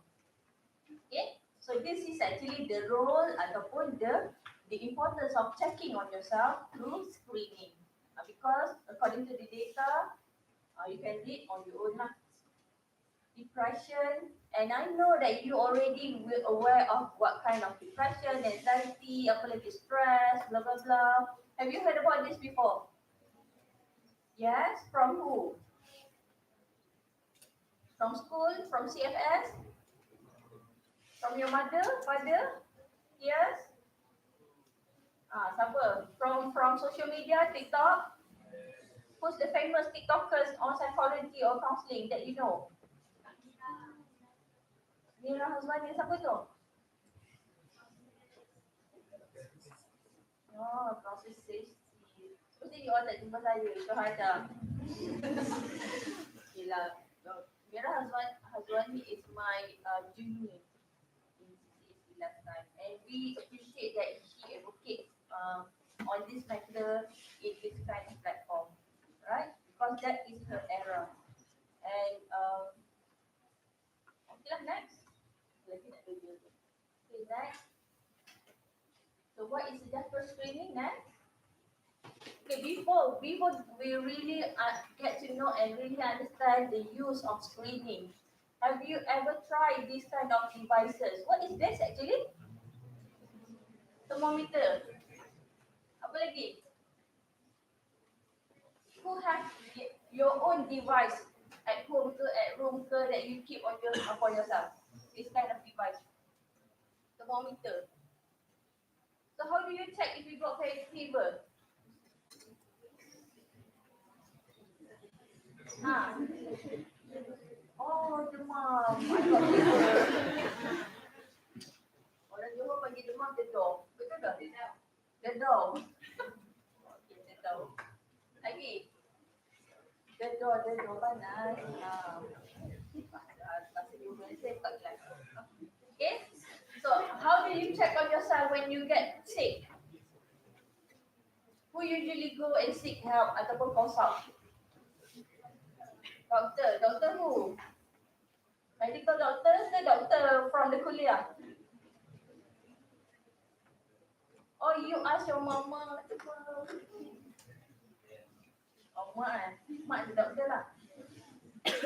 Okay, so this is actually the role ataupun the importance of checking on yourself through screening. Because according to the data, you can read on your own lah. Depression, and I know that you already aware of what kind of depression, anxiety, apa lagi stress, blah blah blah. Have you heard about this before? Yes, from who? From school, from CFS, from your mother, father? Yes. Siapa? From social media, TikTok? Who's the famous TikTokers on psychology or counselling that you know? Mira Hazwani, siapa tu? Oh, proses safety. Mesti you all tak jumpa saya, Syuhada. Yelah, Mira Hazwani is my junior in CCAC last time. And we appreciate that she advocates on this matter in this kind of platform. Right? Because that is her era. And okay, next. Lagi nak dua. Okay, next. So what is the first screening next? Okay, before we really get to know and really understand the use of screening, have you ever tried this kind of devices? What is this actually? Thermometer. Apa lagi? Who have your own device at home ke at room ke that you keep on for yourself? This kind of device. Thermometer. So how do you check if you got fever? Oh, demam. I got fever. Orang Johor panggil demam dedong. Betul tak? Dedong. Okay, dedong. Lagi. Dedong panas. Bahasa Johor saya tak jelas. Okay. So, how do you check on yourself when you get sick? Who usually go and seek help ataupun consult? Doctor who? Medical doctor ke doctor from the kuliah? Oh, you ask your mama. Oh, mak the doctor lah.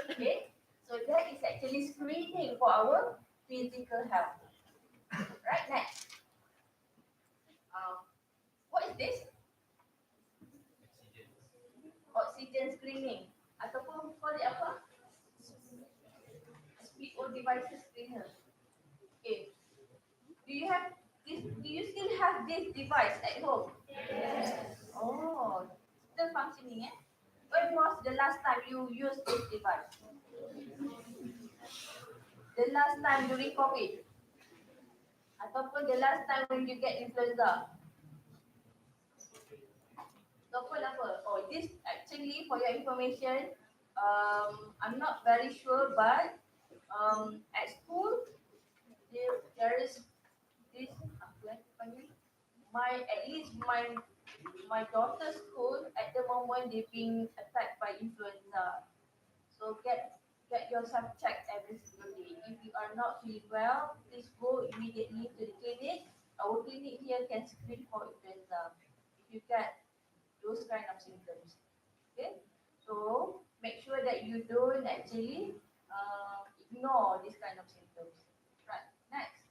Okay, so that is actually screening for our physical health. Right, next. What is this? Oxygen screening. Ataupun call it apa? SPO devices screener. Okay. Do you still have this device at home? Yes. Oh, still functioning, eh? When was the last time you used this device? The last time during COVID? Ataupun the last time when you get influenza? Ataupun apa? Oh, this actually for your information, I'm not very sure, but at school there is this at least my daughter's school at the moment they're being attacked by influenza. So get yourself checked every single day. If you are not feeling well, please go immediately to the clinic. Our clinic here can screen for influenza if you get those kind of symptoms. Okay, so make sure that you don't actually ignore this kind of symptoms. Right, next.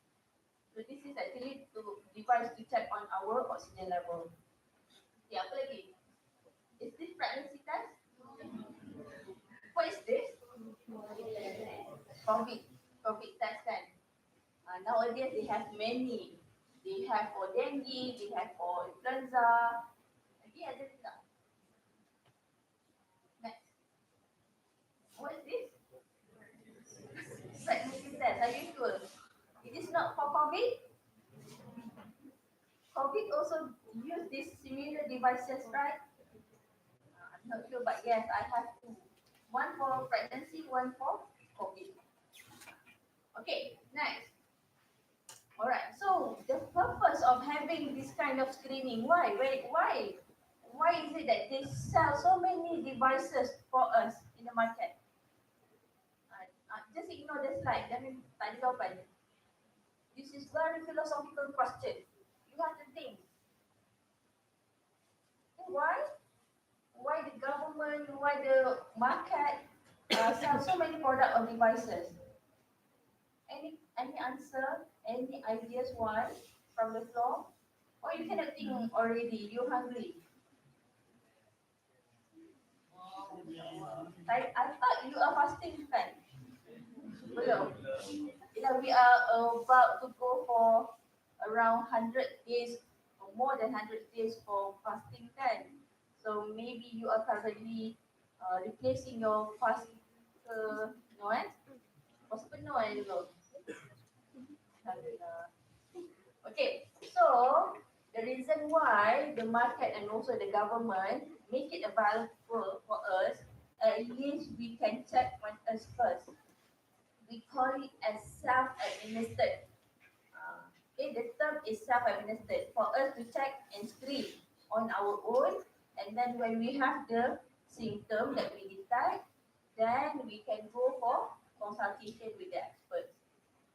So this is actually to device to check on our oxygen level. Okay, apa lagi? Is this pregnancy test? What is this? COVID, COVID test kan. Nowadays they have many. They have for dengue, they have for influenza. Lagi ada tak? Next. What is this? Pregnancy test. Are you sure? It is not for COVID. COVID also use these similar devices, right? I'm not sure, but yes, I have two. One for pregnancy, one for COVID. Okay, next. Alright, so the purpose of having this kind of screening, why is it that they sell so many devices for us in the market? Just ignore the slide, jangan tak ada jawapan. This is very philosophical question. You have to think. Why? Why the government, why the market sell so many product or devices? Any answer? Any ideas why from the floor? Or you cannot think already, you're hungry. I thought you are fasting kan? Belum. We are about to go for around 100 days or more than 100 days for fasting kan? So maybe you are currently replacing your fast no kan? Puasa penuh dulu. Okay, so the reason why the market and also the government make it available for us, at least we can check on us first. We call it as self-administered. Okay, the term is self-administered for us to check and screen on our own, and then when we have the symptom that we detect, then we can go for consultation with the experts.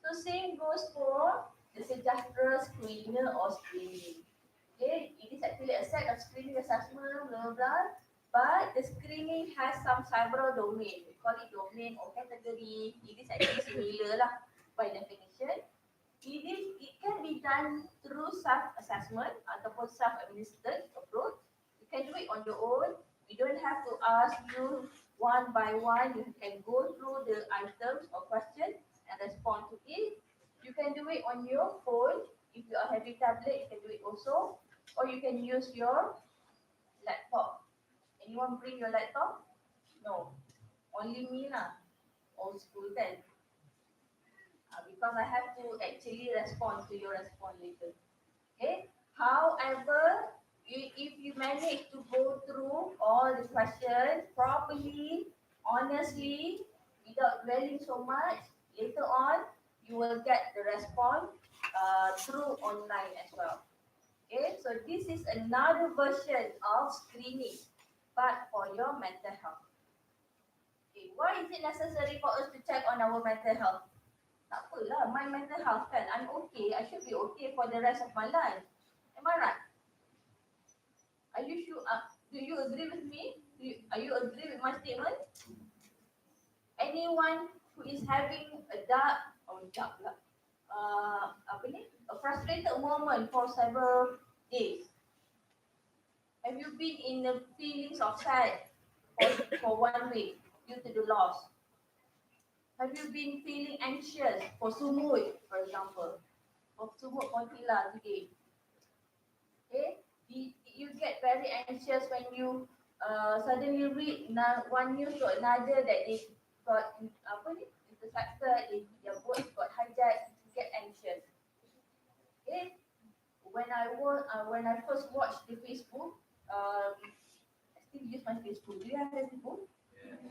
So same goes for the Sejahtera screener or screening. Okay, it is actually a set of screening assessment, blah blah blah. But the screening has some several domain. We call it domain or category. It is actually similar lah by definition. It can be done through self-assessment ataupun self-administered approach. You can do it on your own. We don't have to ask you one by one. You can go through the items or questions and respond to it. You can do it on your phone. If you are having tablet, you can do it also. Or you can use your laptop. Anyone bring your laptop? No. Only me lah. Old school kan. Because I have to actually respond to your response later. Okay. However, if you manage to go through all the questions properly, honestly, without dwelling so much, later on you will get the response through online as well. Okay, so this is another version of screening, but for your mental health. Okay, why is it necessary for us to check on our mental health? Tak apalah, my mental health kan, I'm okay, I should be okay for the rest of my life. Am I right? Are you sure? Do you agree with me? Are you agree with my statement? Anyone who is having a a frustrated moment for several days. Have you been in the feelings of sad for 1 week due to the loss? Have you been feeling anxious for sumut, for example? For sumut kontila today. Okay? You get very anxious when you suddenly read one news to another that they got intercepted, their boat got hijacked, you get anxious. Okay? When I first watched the Facebook, I still use my Facebook. Do you have Facebook?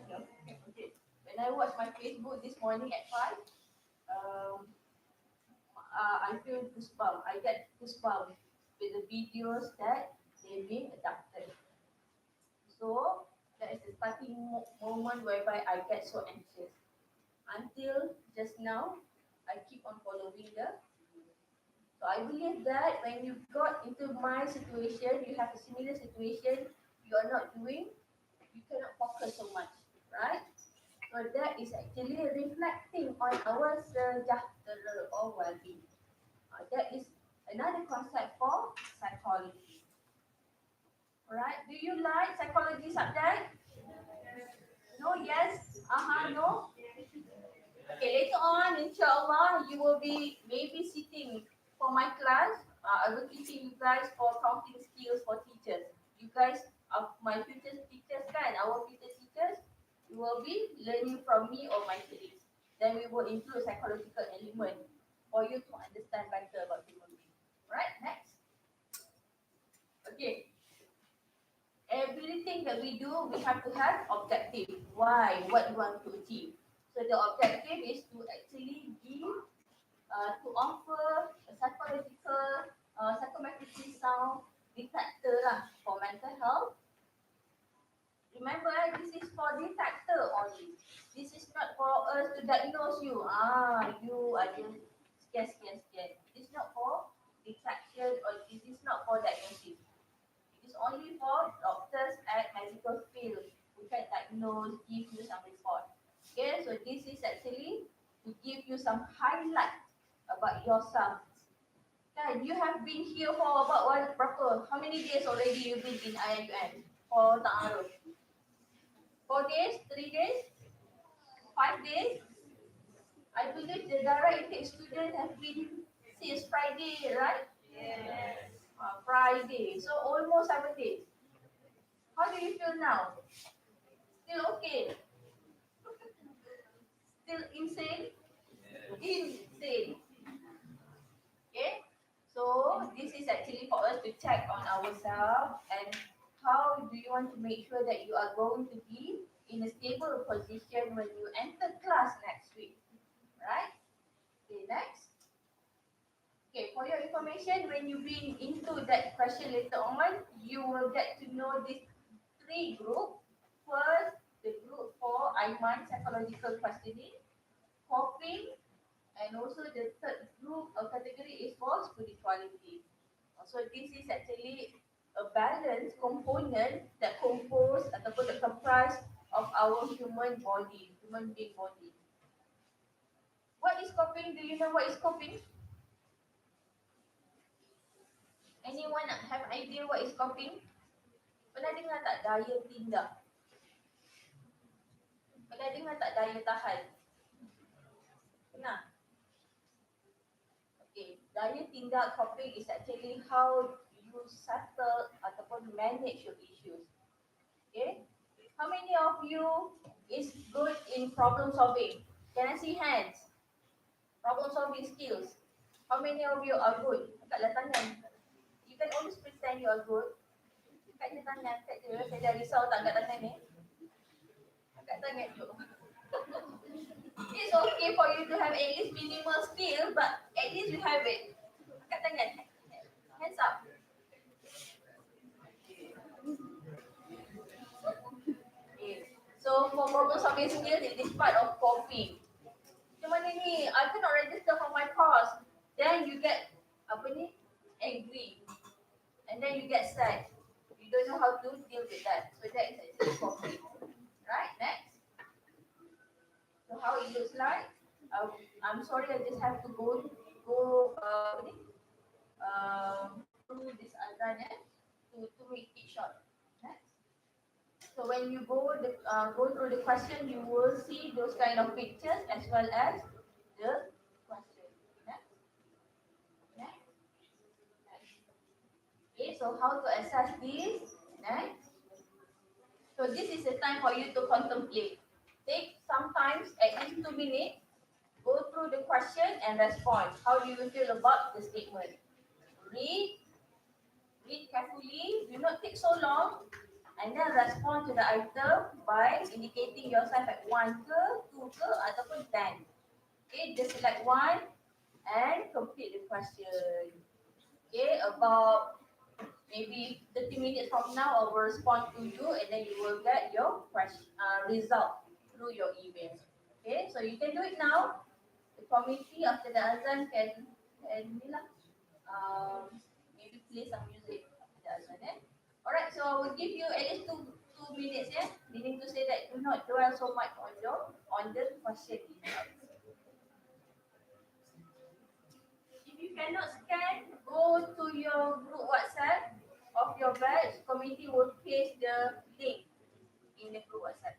Yeah. Okay. When I watched my Facebook this morning at 5, I feel goosebumps. I get goosebumps with the videos that they've been adapted. So that is the starting moment whereby I get so anxious. Until just now, I keep on following the. So I believe that when you got into my situation, you have a similar situation, you are not doing, you cannot focus so much, right? So that is actually reflecting on our sejahtera or well-being. That is another concept for psychology. Alright, do you like psychology subject? No, yes? No? Okay, later on, inshallah, you will be maybe sitting for my class. I will teaching you guys for counting skills for teachers. You guys are my future teachers, kan? Our future teachers, you will be learning from me or my colleagues. Then we will include psychological element for you to understand better about human being. Right, next. Okay, everything that we do, we have to have objective. Why? What you want to achieve. So the objective is to actually give, to offer a psychological, psychometrically sound detector lah for mental health. Remember, this is for detector only. This is not for us to diagnose you. You are just scared. This is not for detection or this is not for diagnosis. It is only for doctors at medical field who can diagnose, give you some report. Okay, so this is actually to give you some highlight about yourself. Kan, you have been here for about berapa? How many days already you've been in IIUM for ta'aruf? 4 days, 3 days, 5 days? I believe the direct intake students have been since Friday, right? Yes. Friday, so almost 7 days. How do you feel now? Still okay? Still insane? Insane. Okay? So this is actually for us to check on ourselves and how do you want to make sure that you are going to be in a stable position when you enter class next week. Right? Okay, next. Okay, for your information, when you been into that question later on, you will get to know these 3 groups. First, the group for Aiman psychological questioning, coping, and also the third group or category is for spirituality. So this is actually a balanced component that compose ataupun that comprise of our human body, human being body. What is coping? Do you know what is coping? Anyone have idea what is coping? Pernah dengar tak daya tindak? Pernah dengar tak daya tahan? Pernah? Okay, daya tindak coping is actually how you settle ataupun manage your issues. Okay, how many of you is good in problem solving? Can I see hands? Problem solving skills. How many of you are good? Angkatlah tangan. You can always pretend you are good. Angkat je tangan, angkat je. Saya dah risau tak angkat tangan ni. Angkat tangan je. It's okay for you to have at least minimal skill, but at least you have it. Angkat tangan. Hands up. Okay. So for problem solving skills, it is part of coping. Macam mana ni? I cannot register for my course. Then you get apa ni? Angry. And then you get sad. You don't know how to deal with that. So that is actually coping. Right? Next. So how it looks like? I'm sorry, I just have to go through this azan to make it short. Next. So when you go through the question, you will see those kind of pictures as well as the question. Next. Next. Next. Okay, so how to assess this? Next. So this is the time for you to contemplate. Take sometimes at least 2 minutes. Go through the question and respond. How do you feel about the statement? Read carefully. Do not take so long. And then respond to the item by indicating yourself at 1 ke, 2 ke, ataupun 10. Okay, just select 1 and complete the question. Okay, about maybe 30 minutes from now, I will respond to you and then you will get your question, result through your email. Okay, so you can do it now. The committee after the azan can maybe play some music after the azan. Alright, so I will give you at least two minutes, meaning to say that do not dwell so much on the question itself. If you cannot scan, go to your group WhatsApp of your batch. Committee will paste the link in the group WhatsApp.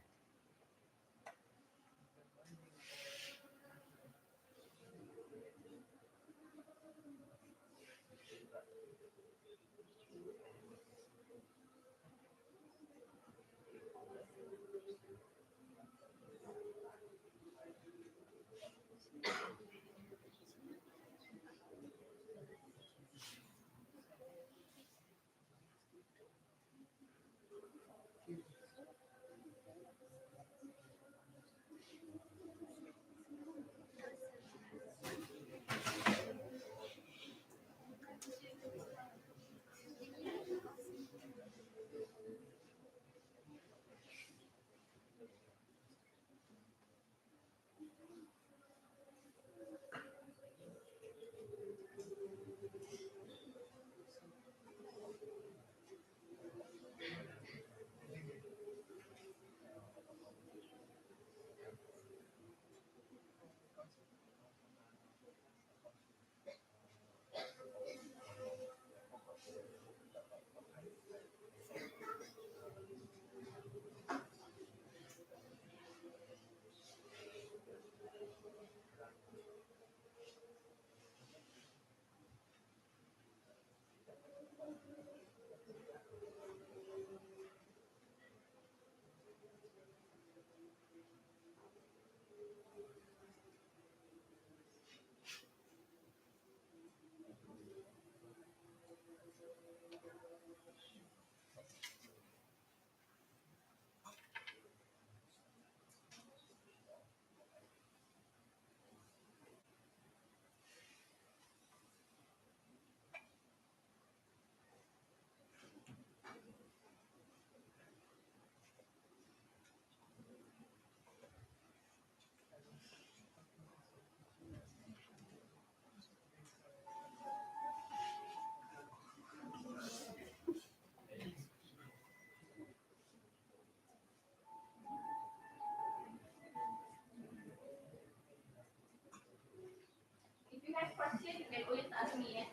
If you have questions, you can always ask me.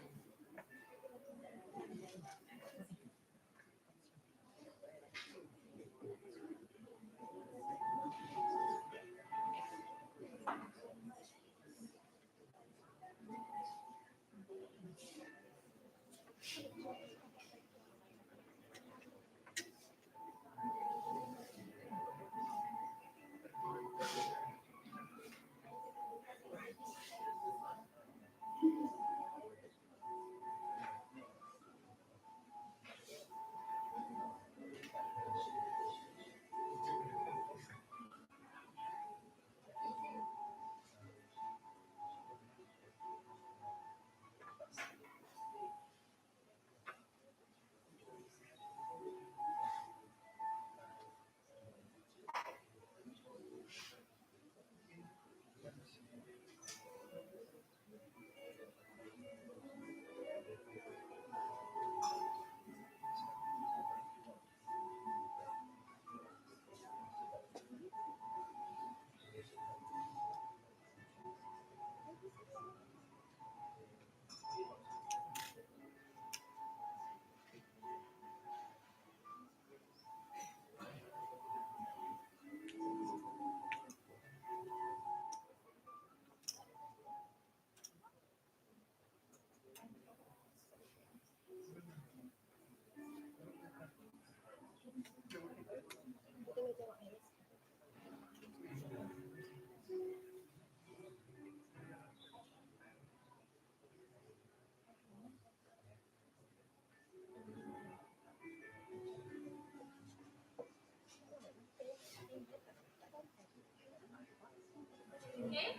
Okay?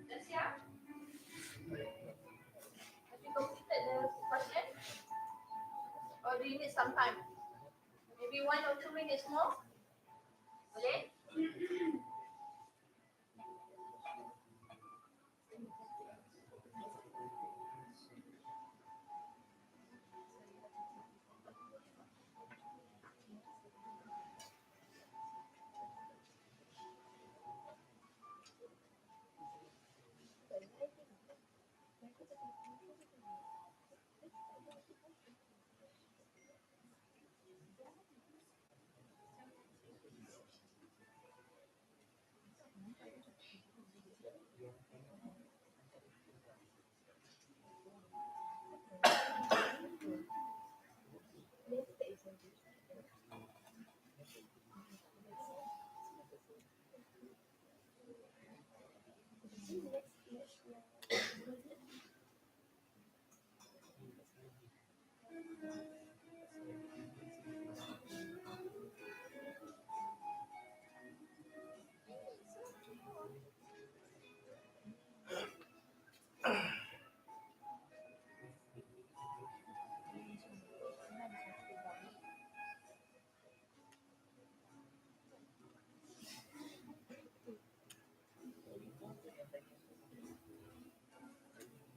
That's yeah. Have you completed the question? Or do you need some time? Maybe 1 or 2 minutes more? Boleh?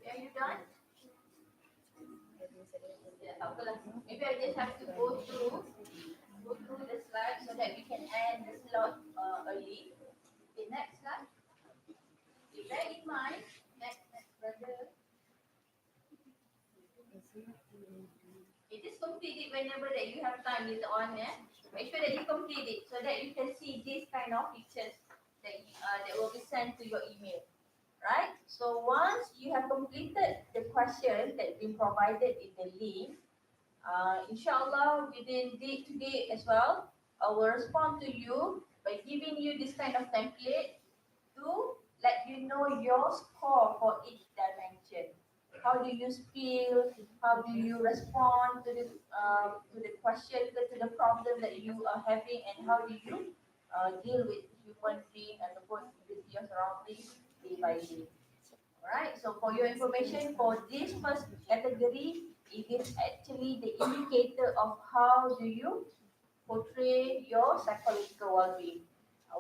Are you done? Yeah, tak apalah. Maybe I just have to go through the slides so that we can end the slot early. Okay, next slide. Okay, bear in mind, next brother. Okay, just complete it whenever that you have time later on. Make sure that you complete it so that you can see this kind of pictures that will be sent to your email. Right? So once you have completed the question that been provided in the link, Inshallah, within today as well, I will respond to you by giving you this kind of template to let you know your score for each dimension. How do you feel? How do you respond to the question, to the problem that you are having, and how do you deal with human being and with your surroundings day by day? Alright, so for your information, for this first category, it is actually the indicator of how do you portray your psychological well-being.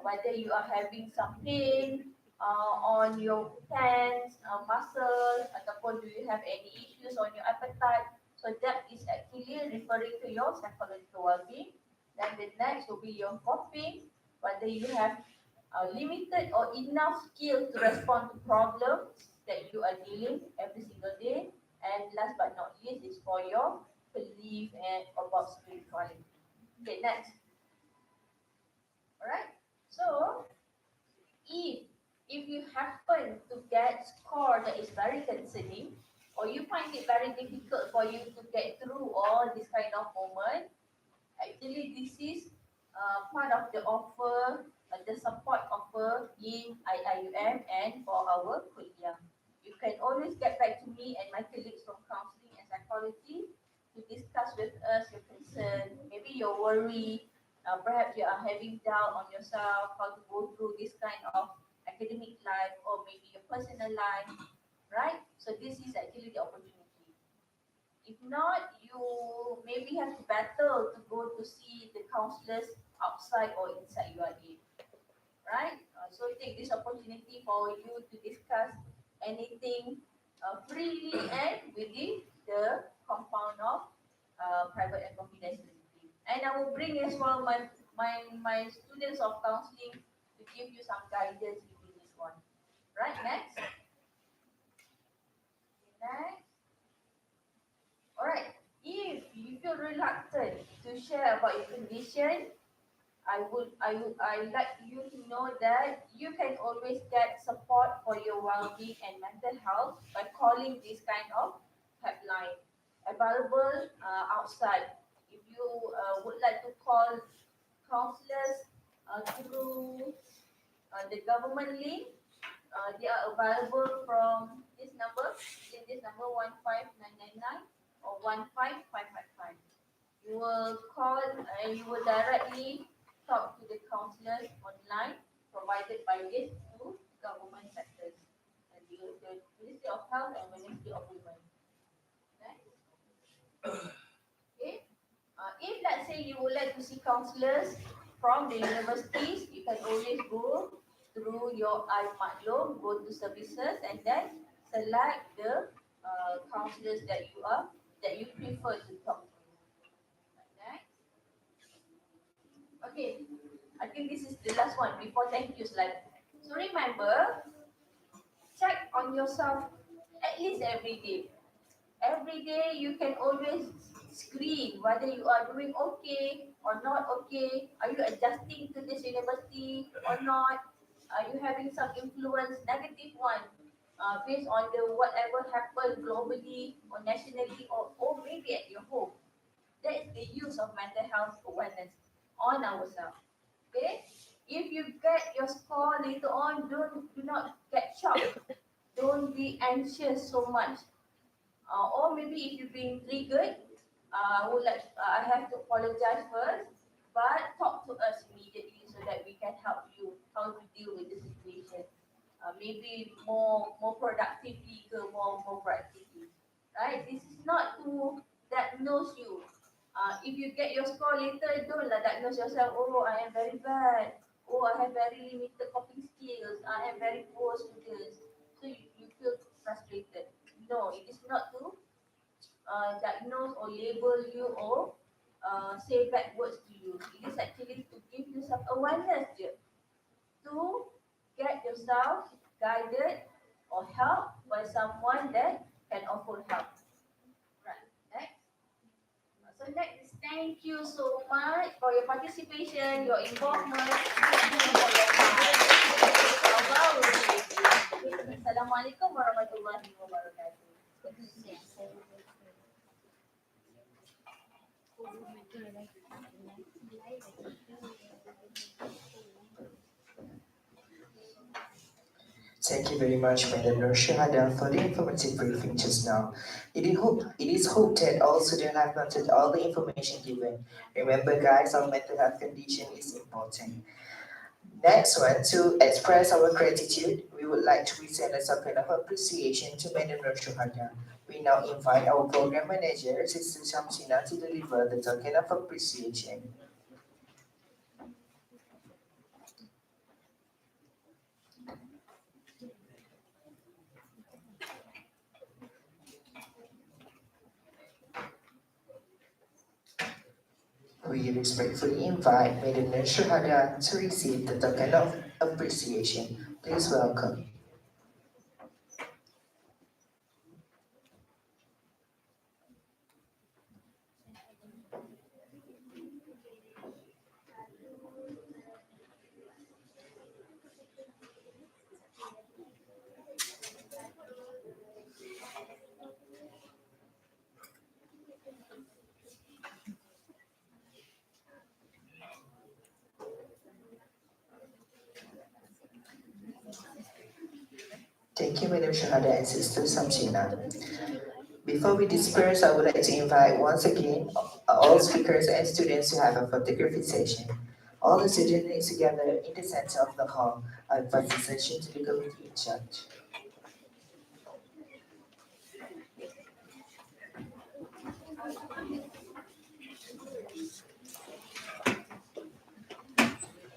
Whether you are having some pain on your hands, muscles, ataupun do you have any issues on your appetite. So that is actually referring to your psychological well-being. Then the next will be your coping, whether you have limited or enough skill to respond to problems that you are dealing every single day. And last but not least is for your belief and about spirituality. Okay, next. Alright. So if you happen to get score that is very concerning, or you find it very difficult for you to get through all this kind of moment, actually this is part of the offer, the support offer in IIUM and for our kuliah. You can always get back to me and my colleagues from counseling and psychology to discuss with us your concern, maybe your worry, perhaps you are having doubt on yourself, how to go through this kind of academic life or maybe your personal life, right? So this is actually the opportunity. If not, you maybe have to battle to go to see the counselors outside or inside URA, right? So take this opportunity for you to discuss anything freely and within the compound of private and confidentiality. And I will bring as well my students of counseling to give you some guidance within this one. Right, next. Next. Alright, if you feel reluctant to share about your condition, I like you to know that you can always get support for your well-being and mental health by calling this kind of helpline available outside. If you would like to call counselors through the government link, they are available from this number, in this number 15999 or 15555. You will call and you will directly talk to the counselors online provided by these two government sectors, the Ministry of Health and Ministry of Women. Okay? Okay? If let's say you would like to see counselors from the universities, you can always go through your iMaklum, go to services, and then select the counselors that you prefer to talk to. Okay? Okay, I think this is the last one before thank you slide. So remember, check on yourself at least every day. Every day you can always screen whether you are doing okay or not okay. Are you adjusting to this university or not? Are you having some influence, negative one, based on the whatever happened globally or nationally or maybe at your home? That is the use of mental health awareness on ourselves. Okay? If you get your score later on, do not get shocked. Don't be anxious so much. Or maybe if you've been triggered, I have to apologize first, but talk to us immediately so that we can help you how to deal with the situation. Maybe more productively, more proactively. Right? This is not to diagnose you. If you get your score later, don't diagnose yourself. Oh, I am very bad. Oh, I have very limited coping skills. I am very poor student. So you feel frustrated. No, it is not to diagnose or label you or say bad words to you. It is actually to give you some awareness to get yourself guided or helped by someone that can offer help. Right. Next. So next, thank you so much for your participation, your involvement, and for your time. Allah will be with you. Assalamualaikum warahmatullahi wabarakatuh. Thank you very much, Madam Nur Shahada, for the informative briefing just now. It is hoped that all students have noted all the information given. Remember, guys, our mental health condition is important. Next one, to express our gratitude, we would like to present a token of appreciation to Madam Nur Shahada. We now invite our program manager, Sister Shamsina, to deliver the token of appreciation. We respectfully invite Madam Nur Shahada to receive the token of appreciation. Please welcome. Thank you, Madam Shahada and Sister Samsina. Before we disperse, I would like to invite once again all speakers and students to have a photography session. All the students need to gather in the center of the hall. I invite the session to the committee in charge.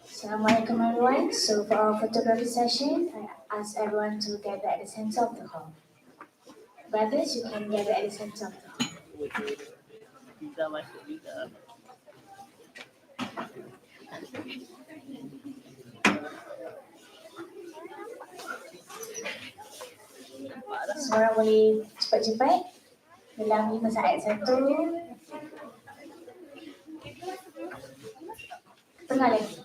Assalamualaikum everyone. So for our photography session, I ask everyone to gather at the center of the hall. Brothers, you can gather at the center of the hall. Kita masuk juga. Semua orang boleh cepat-cepat dalam 5 saat. 1, tengah lagi.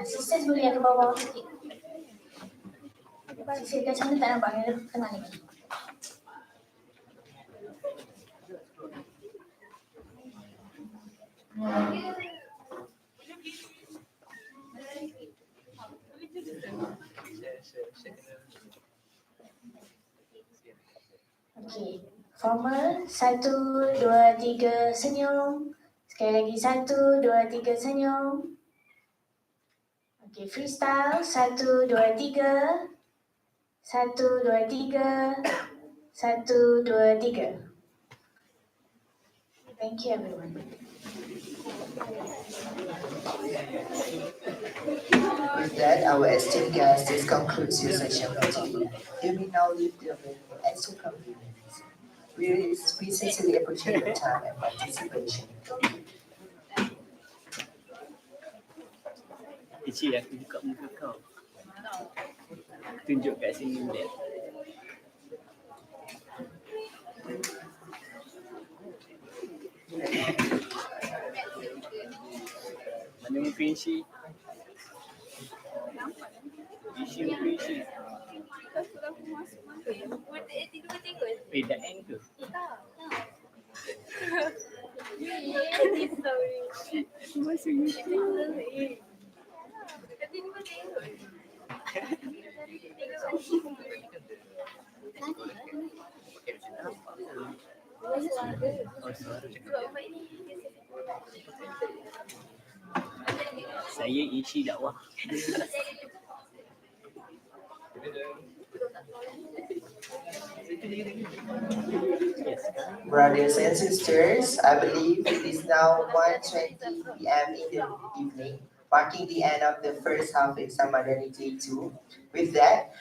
Sisters boleh ke bawah sikit. Sisters kat sana tak nampak, tengah lagi. Okey, formal 1, 2, 3 senyum. Sekali lagi 1, 2, 3 senyum. Okey, freestyle 1, 2, 3. 1, 2, 3. 1, 2, 3. Thank you everyone. With that, our esteemed guests, this concludes your session for today. You may now leave the room at your convenience. We sincerely appreciate your time and participation. Cik, aku buka muka kau. Tunjuk kat sini lihat. Mana muka Ishi? Ishi muka Ishi. Dah end ke? Masuk YouTube. Saya isi dakwah. Brothers and sisters, I believe it is now 1:20 p.m. in the evening, marking the end of the first half exam Madani Day 2. With that,